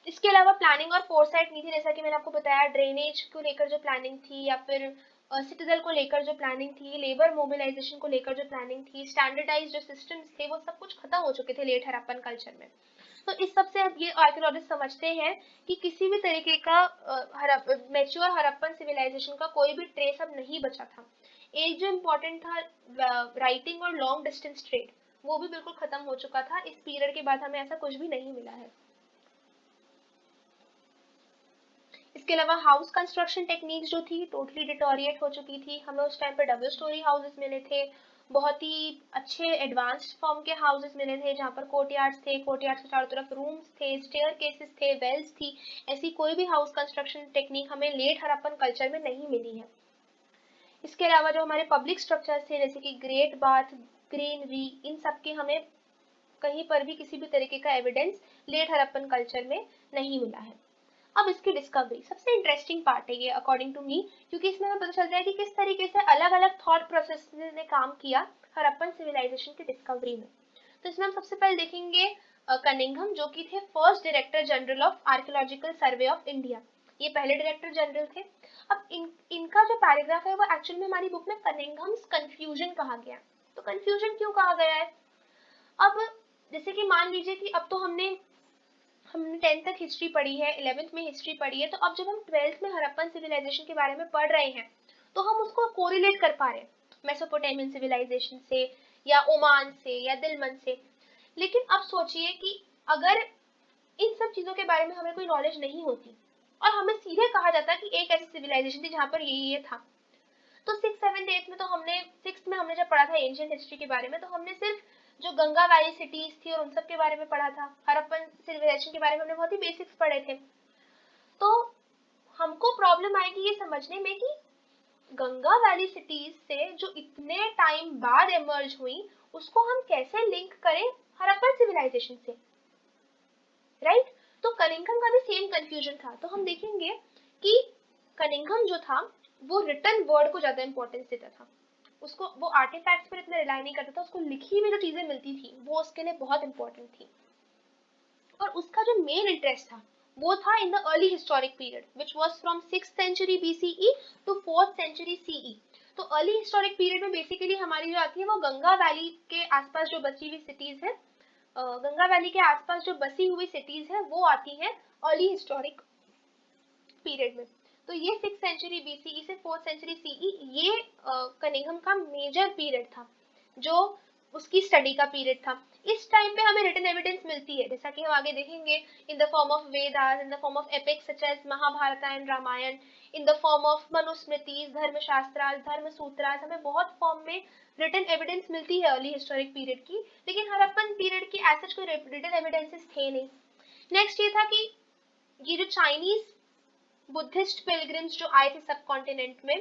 इसके अलावा प्लानिंग और फोरसाइट नहीं थी, जैसा कि मैंने आपको बताया, ड्रेनेज को लेकर जो प्लानिंग थी, या फिर सिटीजन को लेकर जो प्लानिंग थी, लेबर मोबिलाइजेशन को लेकर जो प्लानिंग थी, स्टैंडर्डाइज जो सिस्टम्स थे, वो सब कुछ खत्म हो चुके थे लेट हड़प्पन कल्चर में। तो इस सब से अब ये आर्कियोलॉजिस्ट समझते हैं कि किसी भी तरीके का मैच्योर हड़प्पन सिविलाइजेशन का कोई भी ट्रेस अब नहीं बचा था। एक जो इम्पोर्टेंट था राइटिंग और लॉन्ग डिस्टेंस ट्रेड, वो भी बिल्कुल खत्म हो चुका था। इस पीरियड के बाद हमें ऐसा कुछ भी नहीं मिला है। इसके अलावा हाउस कंस्ट्रक्शन टेक्निक्स जो थी टोटली डिटोरिएट हो चुकी थी। हमें उस टाइम पे डबल स्टोरी हाउसेस मिले थे, बहुत ही अच्छे एडवांस्ड फॉर्म के हाउसेस मिले थे जहाँ पर कोर्टयार्ड्स थे, कोर्टयार्ड्स के चारों तरफ रूम्स थे, स्टेयर केसेस थे, वेल्स थी। ऐसी कोई भी हाउस कंस्ट्रक्शन टेक्निक हमें लेट हड़प्पन कल्चर में नहीं मिली है। इसके अलावा जो हमारे पब्लिक स्ट्रक्चर्स थे जैसे कि ग्रेट बाथ, ग्रीनरी, इन सब के हमें कहीं पर भी किसी भी तरीके का एविडेंस लेट हड़प्पन कल्चर में नहीं मिला है। अब इसकी डिस्कवरी सबसे इंटरेस्टिंग पार्ट है ये अकॉर्डिंग टू मी, क्योंकि इसमें हमें पता चलता है कि किस तरीके से अलग अलग थॉट प्रोसेस ने काम किया हड़प्पन सिविलाइजेशन की डिस्कवरी में। तो इसमें हम सबसे पहले देखेंगे कनिंघम, जो कि थे first director general of archaeological survey of India. ये पहले डायरेक्टर जनरल थे। अब इनका जो पैराग्राफ है वो एक्चुअल में हमारी बुक में कनिंघम्स कंफ्यूजन कहा गया। तो कंफ्यूजन क्यों कहा गया है? अब जैसे कि मान लीजिए कि अब तो हमने 10th तक हिस्ट्री पढ़ी है, 11th में हिस्ट्री पढ़ी है, तो अब जब हम 12th में हड़प्पन सिविलाइजेशन के बारे में पढ़ रहे हैं तो हम उसको कोरिलेट कर पा रहे हैं मेसोपोटामियन सिविलाइजेशन से या ओमान से या दिलमन से। लेकिन अब सोचिए कि अगर इन सब चीजों के बारे में हमें कोई नॉलेज नहीं होती और हमें सीधे कहा जाता कि एक ऐसी सिविलाइजेशन थी जहाँ पर ये था, तो 6th 7th 8th में तो हमने 6th में हमने जब पढ़ा था एंशिएंट हिस्ट्री के बारे में, तो हमने सिर्फ जो गंगा वैली सिटीज थी और उन सब के बारे में पढ़ा था। हड़प्पन सिविलाइजेशन के बारे में हमने बहुत ही बेसिक्स पढ़े थे। तो हमको प्रॉब्लम आएगी ये समझने में कि गंगा वैली सिटीज से जो इतने टाइम बाद इमर्ज हुई उसको हम कैसे लिंक करें हड़प्पन सिविलाइजेशन से, राइट? तो कनिंघम का भी सेम कंफ्यूजन था। तो हम देखेंगे कि कनिंघम जो था वो रिटन वर्ड को ज्यादा इंपॉर्टेंस देता था, उसको वो आर्टिफैक्ट्स पर इतना रिलाई नहीं करता था, उसको लिखी हुई जो चीजें मिलती थी वो उसके लिए बहुत इंपॉर्टेंट थी। और उसका जो मेन इंटरेस्ट था वो था in the early historic period which was from 6th century BCE to 4th century CE। तो अर्ली हिस्टोरिक पीरियड में बेसिकली हमारी जो आती है वो गंगा वैली के आसपास जो बची हुई सिटीज है, गंगा वैली के आसपास जो बसी हुई सिटीज है वो आती है अर्ली हिस्टोरिक पीरियड में। तो ये 6th सेंचुरी BCE से 4th सेंचुरी CE ये कनिंघम का मेजर पीरियड था, जो उसकी स्टडी का पीरियड था। इस टाइम पे हमें रिटन एविडेंस मिलती है, जैसा कि हम आगे देखेंगे, in the form of Vedas, in the form of epics such as Mahabharat and Ramayan, in the form of Manusmritis, Dharmashastras, Dharmasutras, हमें बहुत फॉर्म में रिटन एविडेंस मिलती है अर्ली हिस्टोरिक पीरियड की। लेकिन हड़प्पन पीरियड की ऐसा कोई रिटन एविडेंसेस थे नहीं। नेक्स्ट ये था कि ये जो चाइनीज बुद्धिस्ट पिलग्रिम्स जो आए थे सब कॉन्टिनेंट में,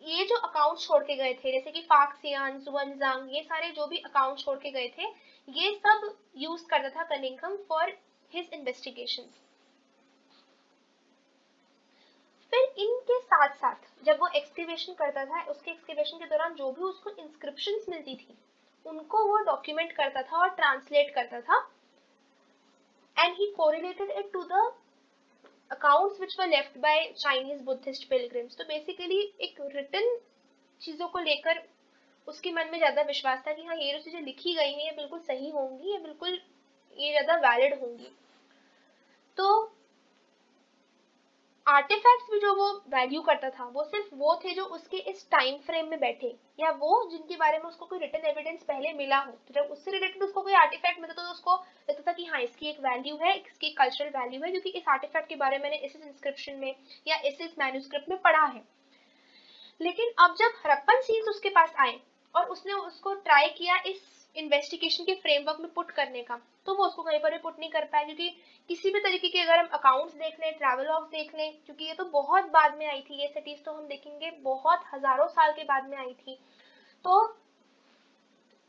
ये जो अकाउंट छोड़ के गए थे, जैसे कि फाक्सियान, जुअनजांग, ये सारे जो भी अकाउंट छोड़ के गए थे, ये सब यूज करता था कनिंघम फॉर हिज इन्वेस्टिगेशन। फिर इनके साथ साथ जब वो एक्सकैवेशन करता था, उसके एक्सकैवेशन के दौरान जो भी उसको इंस्क्रिप्शंस मिलती थी उनको वो डॉक्यूमेंट करता था और ट्रांसलेट करता था, and he correlated it to the accounts which were left by Chinese Buddhist pilgrims। तो बेसिकली एक रिटन चीजों को लेकर उसके मन में ज्यादा विश्वास था कि हाँ ये जो चीजें लिखी गई हैं ये बिल्कुल सही होंगी, ये बिल्कुल ये ज्यादा वैलिड होंगी। तो आर्टिफैक्ट्स भी जो वो वैल्यू करता था वो सिर्फ वो थे जो उसके इस टाइम फ्रेम में बैठे, या वो जिनके बारे में उसको कोई रिटन एविडेंस पहले मिला हो। तो जब उससे रिलेटेड उसको कोई आर्टिफैक्ट मिलता तो उसको लगता था कि हाँ इसकी एक वैल्यू है, इसकी कल्चरल वैल्यू है, क्योंकि इस आर्टिफैक्ट के बारे में मैंने इस इंस्क्रिप्शन में या इस मैन्युस्क्रिप्ट में पढ़ा है। लेकिन अब जब हड़प्पन सील्स उसके पास आए और उसने उसको ट्राई किया इस इन्वेस्टिगेशन के फ्रेमवर्क में पुट करने का, तो वो उसको कहीं पर भी पुट नहीं कर पाया, क्योंकि किसी भी तरीके के अगर हम अकाउंट्स देख लें, ट्रैवल लॉग्स देख लें, क्योंकि ये तो बहुत बाद में आई थी, ये सिटीज तो हम देखेंगे बहुत हजारों साल के बाद में आई थी, तो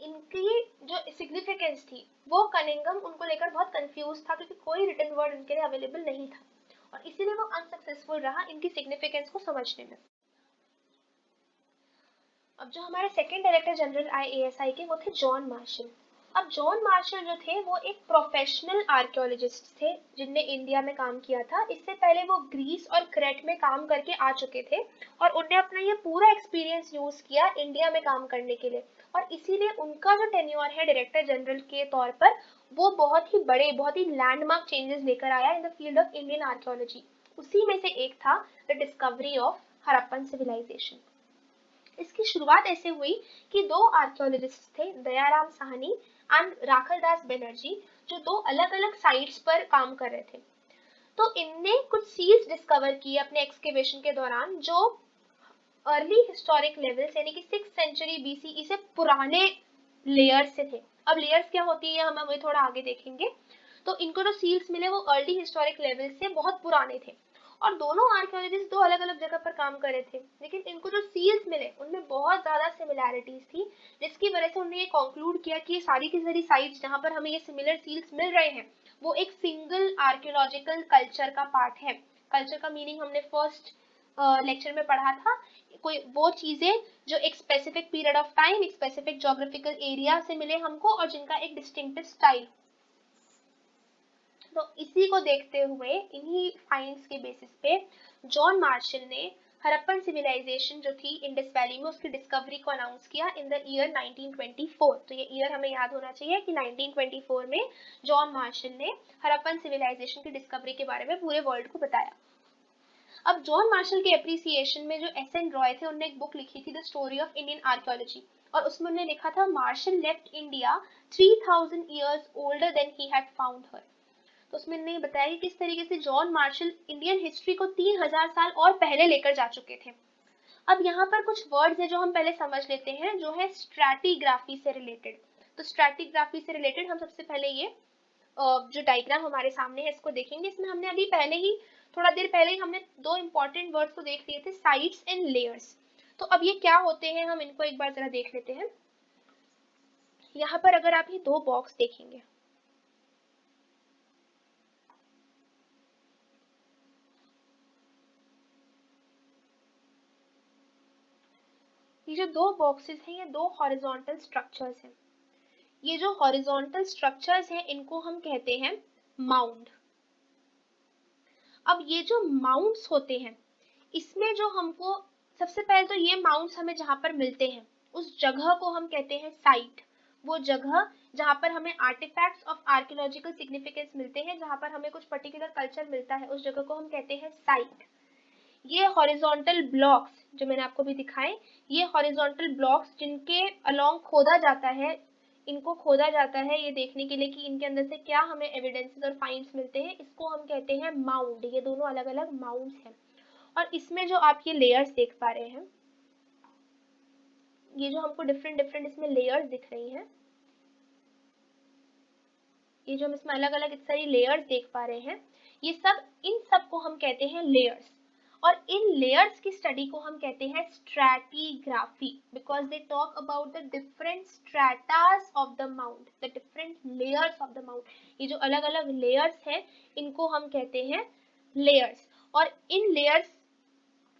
इनकी जो सिग्निफिकेंस थी वो कनिंघम उनको लेकर बहुत कंफ्यूज था, क्योंकि कोई रिटन वर्ड इनके लिए अवेलेबल नहीं था, और इसीलिए वो अनसक्सेसफुल रहा इनकी सिग्निफिकेंस को समझने में। अब जो हमारे सेकंड डायरेक्टर जनरल आए एएसआई के, वो थे जॉन मार्शल। अब जॉन मार्शल जो थे वो एक प्रोफेशनल आर्कियोलॉजिस्ट थे जिनने इंडिया में काम किया था। इससे पहले वो ग्रीस और क्रेट में काम करके आ चुके थे, और उनने अपना ये पूरा एक्सपीरियंस यूज किया इंडिया में काम करने के लिए, और इसीलिए उनका जो टेन्योर है डायरेक्टर जनरल के तौर पर वो बहुत ही बड़े, बहुत ही लैंडमार्क चेंजेस लेकर आया in the field of Indian archaeology. उसी में से एक था the discovery of Harappan civilisation. इसकी शुरुआत ऐसे हुई कि दो आर्कियोलॉजिस्ट थे, दयाराम साहनी एंड राखलदास बनर्जी, जो दो अलग अलग साइट्स पर काम कर रहे थे। तो इनने कुछ सील्स डिस्कवर किए अपने एक्सकेवेशन के दौरान, जो अर्ली हिस्टोरिक लेवल्स यानी कि 6th सेंचुरी बीसीई से पुराने लेयर्स से थे। अब लेयर्स क्या होती है हम हमें थोड़ा आगे देखेंगे। तो इनको जो सील्स मिले वो अर्ली हिस्टोरिक लेवल से बहुत पुराने थे, और दोनों आर्कियोलॉजिस्ट दो अलग अलग जगह पर काम कर रहे थे, लेकिन इनको जो सील्स मिले उनमें बहुत ज्यादा सिमिलैरिटीज थी, जिसकी वजह से उन्होंने ये कंक्लूड किया कि ये सारी की सारी साइट्स जहां पर हमें ये सिमिलर सील्स मिल रहे हैं वो एक सिंगल आर्कियोलॉजिकल कल्चर का पार्ट है। कल्चर का मीनिंग हमने फर्स्ट लेक्चर में पढ़ा था, कोई वो चीजें जो एक स्पेसिफिक पीरियड ऑफ टाइम, एक स्पेसिफिक ज्योग्राफिकल एरिया से मिले हमको, और जिनका एक डिस्टिंक्टिव स्टाइल। तो इसी को देखते हुए, इन्हीं फाइंड्स के बेसिस पे जॉन मार्शल ने हड़प्पन सिविलाइजेशन जो थी इंडस वैली में, उसकी डिस्कवरी को अनाउंस किया इन द ईयर 1924। तो ये ईयर हमें याद होना चाहिए कि 1924 में जॉन मार्शल ने हड़प्पन सिविलाइजेशन की डिस्कवरी के बारे में पूरे वर्ल्ड को बताया। अब जॉन मार्शल के एप्रिसिएशन में जो एस.एन. रॉय थे, उन्होंने एक बुक लिखी थी the story of Indian archaeology, और उसमें उन्होंने लिखा था Marshall left India 3000 years older than he had found her। तो उसमें उन्होंने बताया कि किस तरीके से जॉन मार्शल इंडियन हिस्ट्री को 3000 साल और पहले लेकर जा चुके थे। अब यहाँ पर कुछ वर्ड्स है जो हम पहले समझ लेते हैं, जो है स्ट्रैटिग्राफी से रिलेटेड। तो स्ट्रैटिग्राफी से रिलेटेड हम सबसे पहले ये जो डायग्राम हमारे सामने है इसको देखेंगे। इसमें हमने अभी पहले ही थोड़ा देर पहले ही हमने दो इंपॉर्टेंट वर्ड्स को देख लिए थे, साइट्स एंड लेयर्स। तो अब ये क्या होते हैं हम इनको एक बार जरा देख लेते हैं। यहाँ पर अगर आप ये दो बॉक्स देखेंगे, ये जो दो बॉक्सेस हैं ये दो हॉरिजॉन्टल स्ट्रक्चर्स हैं। ये जो हॉरिजॉन्टल स्ट्रक्चर्स हैं इनको हम कहते हैं माउंड। अब ये जो माउंट्स होते हैं इसमें जो हमको सबसे पहले तो ये माउंट्स हमें जहां पर मिलते हैं उस जगह को हम कहते हैं साइट। वो जगह जहां पर हमें आर्टिफैक्ट्स ऑफ आर्कियोलॉजिकल सिग्निफिकेंस मिलते हैं, जहां पर हमें कुछ पर्टिकुलर कल्चर मिलता है, उस जगह को हम कहते हैं साइट। ये हॉरिजॉन्टल ब्लॉक्स जो मैंने आपको भी दिखाए, ये हॉरिजॉन्टल ब्लॉक्स जिनके अलोंग खोदा जाता है, इनको खोदा जाता है ये देखने के लिए कि इनके अंदर से क्या हमें एविडेंसेस और फाइंड्स मिलते हैं, इसको हम कहते हैं माउंड। ये दोनों अलग अलग माउंड्स हैं, और इसमें जो आप ये लेयर्स देख पा रहे हैं, ये जो हमको डिफरेंट डिफरेंट इसमें लेयर्स दिख रही हैं, ये जो हम इसमें अलग अलग सारी लेयर्स देख पा रहे हैं, ये सब इन सब को हम कहते हैं लेयर्स। और इन लेयर्स की स्टडी को हम कहते हैं stratigraphy, because they talk about the different stratas of the mound, the different layers of the mound. ये जो अलग अलग लेयर्स हैं इनको हम कहते हैं लेयर्स, और इन लेयर्स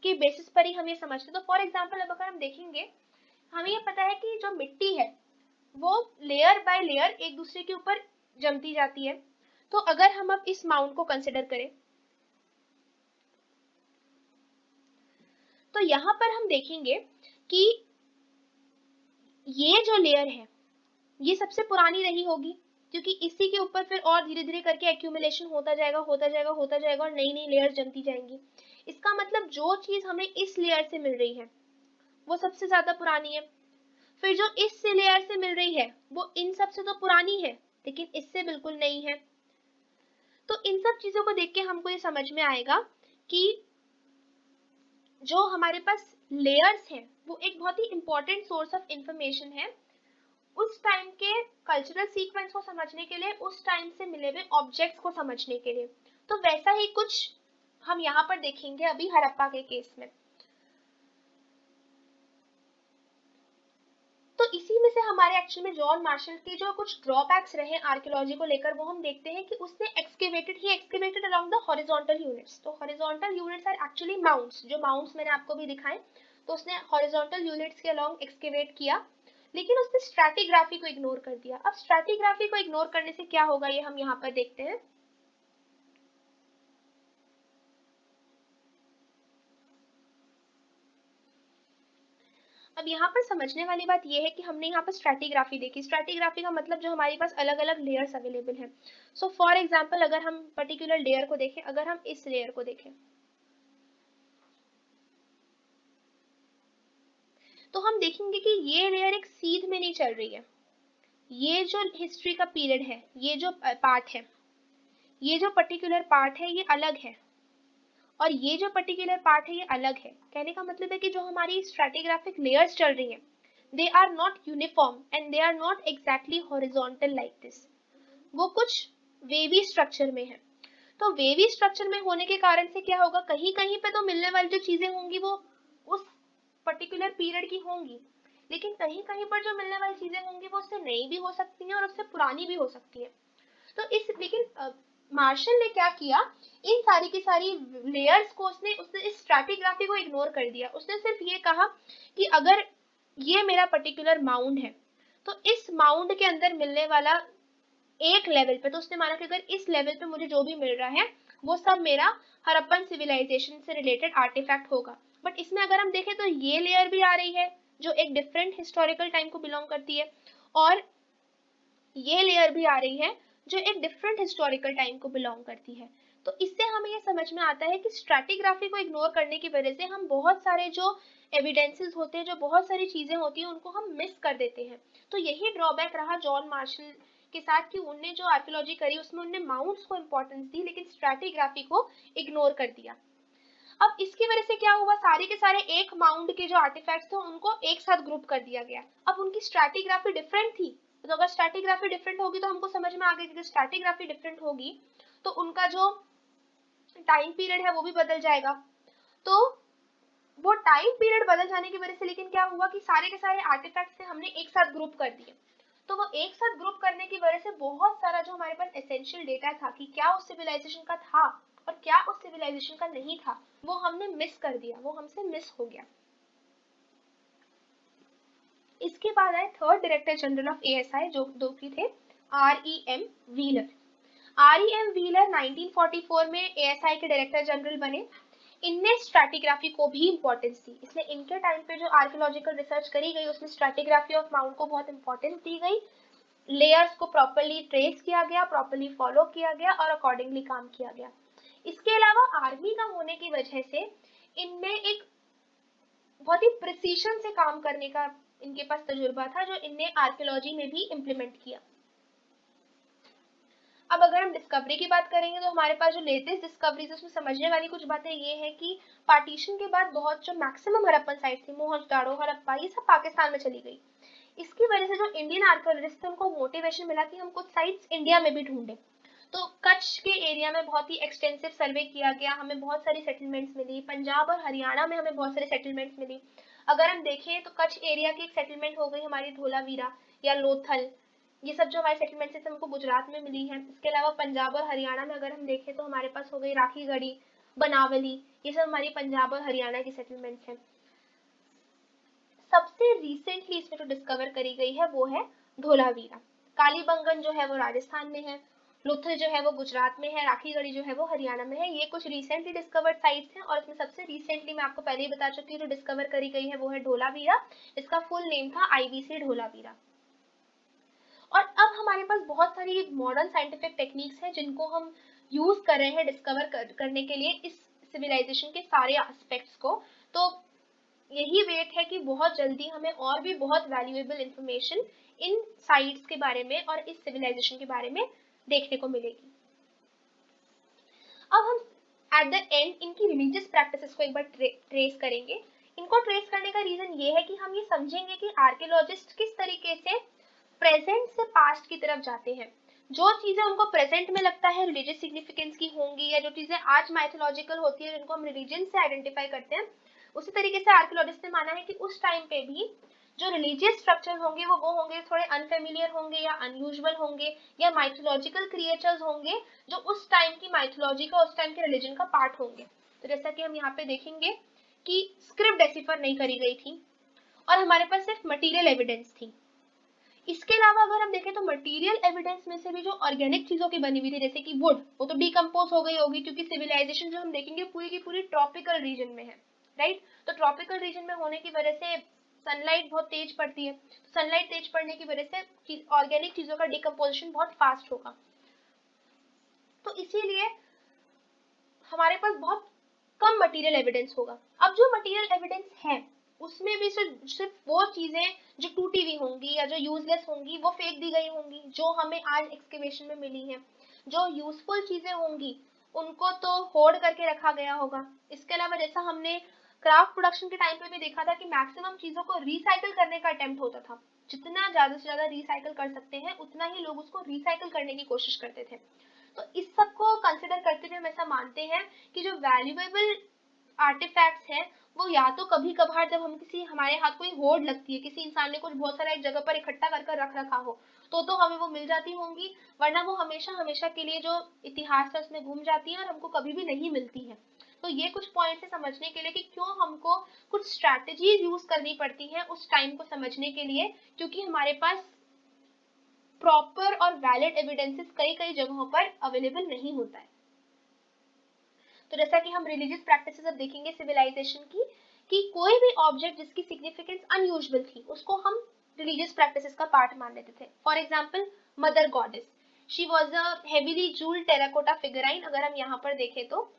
के बेसिस पर ही हम ये समझते हैं। तो फॉर एग्जाम्पल अब अगर हम देखेंगे, हमें ये पता है कि जो मिट्टी है वो लेयर बाय लेयर एक दूसरे के ऊपर जमती जाती है। तो अगर हम अब इस माउंट को कंसिडर करें तो यहां पर हम देखेंगे कि ये जो लेयर है ये सबसे पुरानी रही होगी, क्योंकि इसी के ऊपर फिर और धीरे धीरे करके एक्यूमुलेशन होता जाएगा होता जाएगा होता जाएगा और नई नई लेयर जमती जाएंगी। इसका मतलब जो चीज हमें इस लेयर से मिल रही है वो सबसे ज्यादा पुरानी है। फिर जो इस लेयर से मिल रही है वो इन सब से तो पुरानी है लेकिन इससे बिल्कुल नहीं है। तो इन सब चीजों को देख के हमको ये समझ में आएगा कि जो हमारे पास लेयर्स हैं वो एक बहुत ही इंपॉर्टेंट सोर्स ऑफ इंफॉर्मेशन है उस टाइम के कल्चरल सीक्वेंस को समझने के लिए, उस टाइम से मिले हुए ऑब्जेक्ट्स को समझने के लिए। तो वैसा ही कुछ हम यहाँ पर देखेंगे अभी हड़प्पा के केस में। तो इसी में से हमारे एक्चुअल में जॉन मार्शल के जो कुछ ड्रॉबैक्स रहे आर्कियोलॉजी को लेकर वो हम देखते हैं कि उसने excavated along the horizontal units. तो horizontal units are actually mounds, जो माउंट्स मैंने आपको भी दिखाए। तो उसने हॉरिजॉन्टल यूनिट्स के अलोंग एक्सकेवेट किया, लेकिन उसने स्ट्रैटिग्राफी को इग्नोर कर दिया। अब स्ट्रैटिग्राफी को इग्नोर करने से क्या होगा ये हम यहाँ पर देखते हैं। अब यहाँ पर समझने वाली बात यह है कि हमने यहाँ पर स्ट्रैटिग्राफी देखी। स्ट्रैटिग्राफी का मतलब जो हमारे पास अलग अलग लेयर्स अवेलेबल हैं। सो फॉर एग्जांपल अगर हम पर्टिकुलर लेयर को देखें, अगर हम इस लेयर को देखें तो हम देखेंगे कि ये लेयर एक सीध में नहीं चल रही है। ये जो हिस्ट्री का पीरियड है, ये जो पार्ट है, ये जो पर्टिकुलर पार्ट है ये अलग है और ये जो पर्टिकुलर पार्ट है ये अलग है। कहने का मतलब है कि जो हमारी स्ट्रैटिग्राफिक लेयर्स चल रही हैं they are not uniform and they are not exactly horizontal like this. वो कुछ वेवी स्ट्रक्चर में है। तो वेवी स्ट्रक्चर में होने के कारण से क्या होगा, कहीं कहीं पे तो मिलने वाली जो चीजें होंगी वो उस पर्टिकुलर पीरियड की होंगी, लेकिन कहीं कहीं पर जो मिलने वाली चीजें होंगी वो उससे नई भी हो सकती हैं और उससे पुरानी भी हो सकती है। तो इस लेकिन मार्शल ने क्या किया, इन सारी की सारी लेयर्स को उसने इस स्ट्रैटिग्राफी को इग्नोर कर दिया। उसने सिर्फ ये कहा कि अगर ये मेरा पर्टिकुलर माउंड है तो इस माउंड के अंदर मिलने वाला एक लेवल पे, तो उसने माना कि अगर इस लेवल पे मुझे जो भी मिल रहा है वो सब मेरा हड़प्पन सिविलाइजेशन से रिलेटेड आर्टिफैक्ट होगा। बट इसमें अगर हम देखें तो ये लेयर भी आ रही है जो एक डिफरेंट हिस्टोरिकल टाइम को बिलोंग करती है और ये लेयर भी आ रही है जो एक डिफरेंट हिस्टोरिकल टाइम को बिलोंग करती है। तो इससे हमें ये समझ में आता है कि स्ट्रैटिग्राफी को इग्नोर करने की वजह से हम बहुत सारे जो एविडेंसेस होते हैं, जो बहुत सारी चीजें होती हैं उनको हम मिस कर देते हैं। तो यही ड्रॉबैक रहा जॉन मार्शल के साथ कि उनने जो आर्कियोलॉजी करी उसमें उनने माउंट्स को इंपॉर्टेंस दी लेकिन स्ट्रैटिग्राफी को इग्नोर कर दिया। अब इसकी वजह से क्या हुआ, सारे के सारे एक माउंट के जो आर्टिफैक्ट्स थे उनको एक साथ ग्रुप कर दिया गया। अब उनकी स्ट्रैटिग्राफी डिफरेंट थी, तो अगर स्ट्रैटिग्राफी डिफरेंट होगी तो हमको समझ में आ गया कि स्ट्रैटिग्राफी डिफरेंट होगी तो उनका जो टाइम पीरियड है वो भी बदल जाएगा। तो वो टाइम पीरियड बदल जाने की वजह से लेकिन क्या हुआ कि सारे के सारे आर्टिफैक्ट्स से हमने एक साथ ग्रुप कर दिए। तो वो एक साथ ग्रुप करने की वजह से बहुत सारा जो हमारे पास एसेंशियल डेटा था कि क्या उस सिविलाइजेशन का था और क्या उस सिविलाइजेशन का नहीं था वो हमने मिस कर दिया, वो हमसे मिस हो गया। इसके बाद आए third director general of ASI जो कि थे REM व्हीलर। REM व्हीलर 1944 में एएसआई के डायरेक्टर जनरल बने। इनने स्ट्रैटिग्राफी को भी इंपॉर्टेंस दी, इसलिए इनके टाइम पे जो आर्कियोलॉजिकल रिसर्च करी गई उसमें स्ट्रैटिग्राफी ऑफ माउंट को बहुत इंपॉर्टेंस दी गई। लेयर्स को प्रॉपर्ली ट्रेस किया गया, प्रॉपर्ली फॉलो किया गया और अकॉर्डिंगली काम किया गया। इसके अलावा आर्मी का होने की वजह से इनमें एक बहुत ही प्रिसीशन से काम करने का इनके पास तजुर्बा था जो इनने आर्कियोलॉजी में भी इम्प्लीमेंट किया। अब अगर हम डिस्कवरी की बात करेंगे तो हमारे पास जो लेटेस्ट डिस्कवरीज उसमें समझने वाली कुछ बातें ये है कि पार्टीशन के बाद बहुत जो मैक्सिमम हड़प्पन साइट थी, मोहनजोदड़ो, हड़प्पा, ये सब पाकिस्तान में चली गई। इसकी वजह से जो इंडियन आर्कियोलॉजिस्ट थे उनको मोटिवेशन मिला कि हम कुछ साइट्स इंडिया में भी ढूंढें। तो कच्छ के एरिया में बहुत ही एक्सटेंसिव सर्वे किया गया, हमें बहुत सारी सेटलमेंट्स मिली। पंजाब और हरियाणा में हमें बहुत सारी सेटलमेंट्स मिली। अगर हम देखें तो कच्छ एरिया की एक सेटलमेंट हो गई हमारी धोलावीरा या लोथल, ये सब जो हमारे सेटलमेंट्स है हमको गुजरात में मिली है। इसके अलावा पंजाब और हरियाणा में अगर हम देखें तो हमारे पास हो गई राखीगढ़ी, बनावली, ये सब हमारी पंजाब और हरियाणा की सेटलमेंट्स हैं। सबसे रिसेंटली इसमें जो डिस्कवर करी गई है वो है धोलावीरा। कालीबंगन जो है वो राजस्थान में है, लोथल जो है वो गुजरात में है, राखीगढ़ी जो है वो हरियाणा में है। ये कुछ रिसेंटली डिस्कवर्ड साइट्स हैं और इसमें सबसे रिसेंटली मैं आपको पहले ही बता चुकी हूँ जो डिस्कवर करी गई है वो है धोलावीरा। इसका फुल नेम था आईवीसी धोलावीरा। और अब हमारे पास बहुत सारी मॉडर्न साइंटिफिक टेक्निक्स हैं जिनको हम यूज कर रहे हैं डिस्कवर करने के लिए इस सिविलाइजेशन के सारे एस्पेक्ट्स को। तो यही वेट है कि बहुत जल्दी हमें और भी बहुत वैल्यूएबल इंफॉर्मेशन इन साइट्स के बारे में और इस सिविलाइजेशन के बारे में देखने को मिलेगी। अब हम एट द एंड इनकी रिलीजियस प्रैक्टिसेस को एक बार ट्रेस करेंगे। इनको ट्रेस करने का रीजन ये है कि हम ये समझेंगे कि आर्कियोलॉजिस्ट किस तरीके से प्रेजेंट से पास्ट की तरफ जाते हैं। जो चीजें उनको प्रेजेंट में लगता है रिलीजियस सिग्निफिकेंस की होंगी या जो चीजें आज माइथोलॉजिकल होती है जिनको हम रिलीजन से आइडेंटिफाई करते हैं, उसी तरीके से आर्कियोलॉजिस्ट ने माना है कि उस टाइम पे भी जो रिलीजियस स्ट्रक्चर होंगे वो होंगे थोड़े अनफेमिलियर होंगे या अनयूजुअल होंगे या माइथोलॉजिकल क्रिएचर्स होंगे जो उस टाइम की माइथोलॉजी का उस टाइम के रिलीजन का पार्ट होंगे। तो जैसा कि हम यहाँ पे देखेंगे कि स्क्रिप्ट डेसिफर नहीं करी गई थी और हमारे पास सिर्फ मटेरियल एविडेंस थी। इसके अलावा अगर हम देखें तो मटेरियल एविडेंस में से भी जो ऑर्गेनिक चीजों की बनी हुई थी जैसे कि वुड, वो तो डिकम्पोज हो गई होगी क्योंकि सिविलाइजेशन जो हम देखेंगे पूरी की पूरी ट्रॉपिकल रीजन में है, राइट। तो ट्रॉपिकल रीजन में होने की वजह से सनलाइट बहुत तेज पड़ती है, तो सनलाइट तेज पड़ने की वजह से ऑर्गेनिक चीजों का डिकम्पोजिशन बहुत फास्ट होगा। तो इसीलिए हमारे पास बहुत कम मटेरियल एविडेंस होगा। अब जो मटेरियल एविडेंस है उसमें भी सिर्फ वो चीजें जो टूटी हुई होंगी या जो यूजलेस होंगी वो फेंक दी गई होंगी जो हमें आज एक्सकेवेशन में मिली है। जो यूजफुल चीजें होंगी उनको तो होल्ड करके रखा गया होगा। इसके अलावा जैसा हमने क्राफ्ट प्रोडक्शन के टाइम पे भी देखा था कि मैक्सिमम चीजों को रिसाइकिल करने का अटेम्प्ट होता था। जितना ज्यादा से ज्यादा रिसाइकिल कर सकते हैं उतना ही लोग उसको रिसाइकिल करने की कोशिश करते थे। तो इस सब को कंसिडर करते हुए हम ऐसा मानते हैं कि जो वैल्यूएबल आर्टिफैक्ट्स हैं वो या तो कभी कभार जब हम हमारे हाथ कोई होड़ लगती है, किसी इंसान ने कुछ बहुत सारा एक जगह पर इकट्ठा कर रख रखा हो तो हमें वो मिल जाती होंगी, वरना वो हमेशा हमेशा के लिए जो इतिहास है उसमें घूम जाती है और हमको कभी भी नहीं मिलती है। तो ये कुछ पॉइंट्स है समझने के लिए कि क्यों हमको कुछ स्ट्रैटेजीज यूज करनी पड़ती है उस टाइम को समझने के लिए, क्योंकि हमारे पास प्रॉपर और वैलिड एविडेंसेस कई कई जगहों पर अवेलेबल नहीं होता है। तो जैसा कि हम रिलीजियस प्रैक्टिसेस अब देखेंगे सिविलाइजेशन की कि कोई भी ऑब्जेक्ट जिसकी सिग्निफिकेंस अनयूजुअल थी उसको हम रिलीजियस प्रैक्टिसेस का पार्ट मान लेते थे। For example mother goddess, she was a heavily jewelled terracotta figurine. अगर हम यहाँ पर देखें तो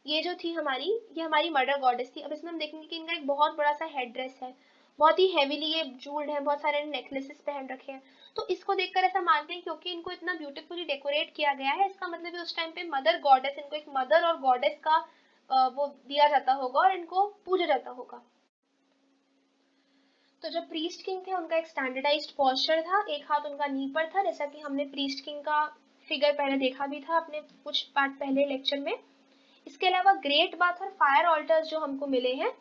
ये जो थी ये हमारी मदर गॉडेस थी। अब इसमें हम देखेंगे कि इनका एक बहुत बड़ा सा हेड ड्रेस है, बहुत ही हेवीली ये जूल्ड है, बहुत सारे नेकलेसेस पहन रखे हैं। तो इसको देखकर ऐसा मानते हैं क्योंकि इनको इतना ब्यूटीफुली डेकोरेट किया गया है, इसका मतलब उस टाइम पे मदर गॉडेस, इनको एक मदर और गॉडेस का वो दिया जाता होगा और इनको पूजा जाता होगा। तो जो प्रीस्ट किंग थे उनका एक स्टैंडर्डाइज्ड पोस्चर था, एक हाथ उनका नी पर था, जैसा कि हमने प्रीस्ट किंग का फिगर पहले देखा भी था अपने कुछ पार्ट पहले लेक्चर में। इसके अलावा ग्रेट बाथ और फायर ऑल्टर्स जो हमको मिले हैं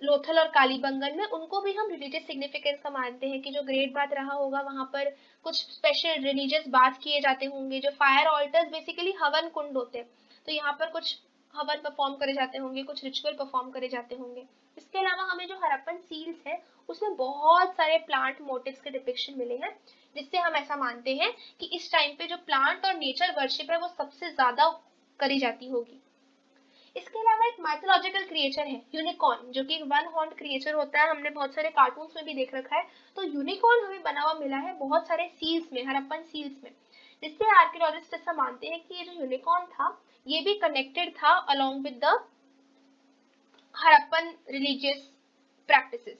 लोथल और कालीबंगन में, उनको भी हम रिलीजियस सिग्निफिकेंस का मानते हैं कि जो ग्रेट बाथ रहा होगा वहां पर कुछ स्पेशल रिलीजियस बाथ किए जाते होंगे। जो फायर ऑल्टर्स बेसिकली हवन कुंड होते हैं, तो यहाँ पर कुछ हवन परफॉर्म करे जाते होंगे, कुछ रिचुअल परफॉर्म करे जाते होंगे। इसके अलावा हमें जो हड़प्पन सील्स है उसमें बहुत सारे प्लांट मोटिव्स के डिपिक्शन मिले हैं, जिससे हम ऐसा मानते हैं कि इस टाइम पे जो प्लांट और नेचर वर्शिप है वो सबसे ज्यादा करी जाती होगी। इसके अलावा एक माइथोलॉजिकल क्रिएचर है यूनिकॉर्न, जो कि एक वन हॉर्न क्रिएचर होता है, हमने बहुत सारे कार्टून्स में भी देख रखा है। तो यूनिकॉर्न हमें बना हुआ मिला है बहुत सारे सील्स में, हड़प्पन सील्स में, जिससे आर्कियोलॉजिस्ट ऐसा मानते हैं कि ये जो यूनिकॉर्न था ये भी कनेक्टेड था along with the Harappan religious practices.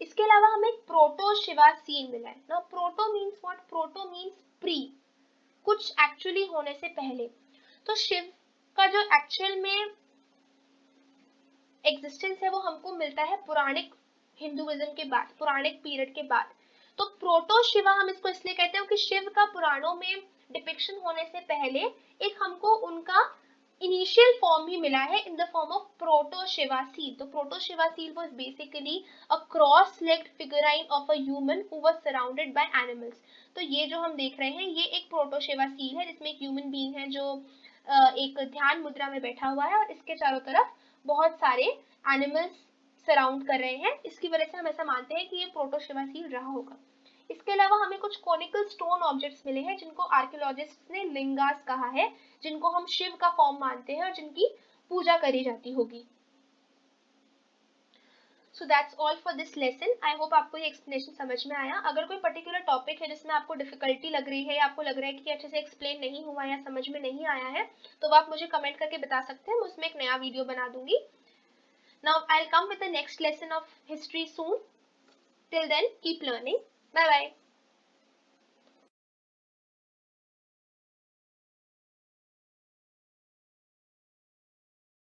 इसके अलावा हमें एक प्रोटो शिवा सीन मिला है ना। Proto means what? Proto means pre, कुछ एक्चुअली होने से पहले। तो शिव का जो एक्चुअल में एग्जिस्टेंस है वो हमको मिलता है पुराणिक हिंदुइज्म के बाद, पुराणिक पीरियड के बाद। तो प्रोटो शिवा हम इसको इसलिए कहते हैं कि शिव का पुराणों में डिपिक्शन होने से पहले एक हमको उनका इनिशियल फॉर्म ही मिला है इन द फॉर्म ऑफ प्रोटोशिवा सील। तो प्रोटोशिवा seal was basically a cross legged फिगराइन of a human who was surrounded by animals. तो ये जो हम देख रहे हैं ये एक प्रोटोशिवा सील है जिसमें एक ह्यूमन बीइंग है जो एक ध्यान मुद्रा में बैठा हुआ है और इसके चारों तरफ बहुत सारे एनिमल्स सराउंड कर रहे हैं। इसकी वजह से हम ऐसा मानते हैं कि ये प्रोटोशिवा सील रहा होगा। इसके अलावा हमें कुछ कोनिकल स्टोन ऑब्जेक्ट्स मिले हैं जिनको आर्कियोलॉजिस्ट ने लिंगास कहा है, जिनको हम शिव का फॉर्म मानते हैं और जिनकी पूजा करी जाती होगी। So that's all for this lesson. I hope आपको ये एक्सप्लेनेशन समझ में आया। अगर कोई पर्टिकुलर टॉपिक है जिसमें आपको डिफिकल्टी लग रही है या आपको लग रहा है कि अच्छे से एक्सप्लेन नहीं हुआ या समझ में नहीं आया है तो वो आप मुझे कमेंट करके बता सकते हैं, मैं उसमें एक नया वीडियो बना दूंगी। Now I'll come with the next lesson of history soon. Till then, keep learning. Bye bye.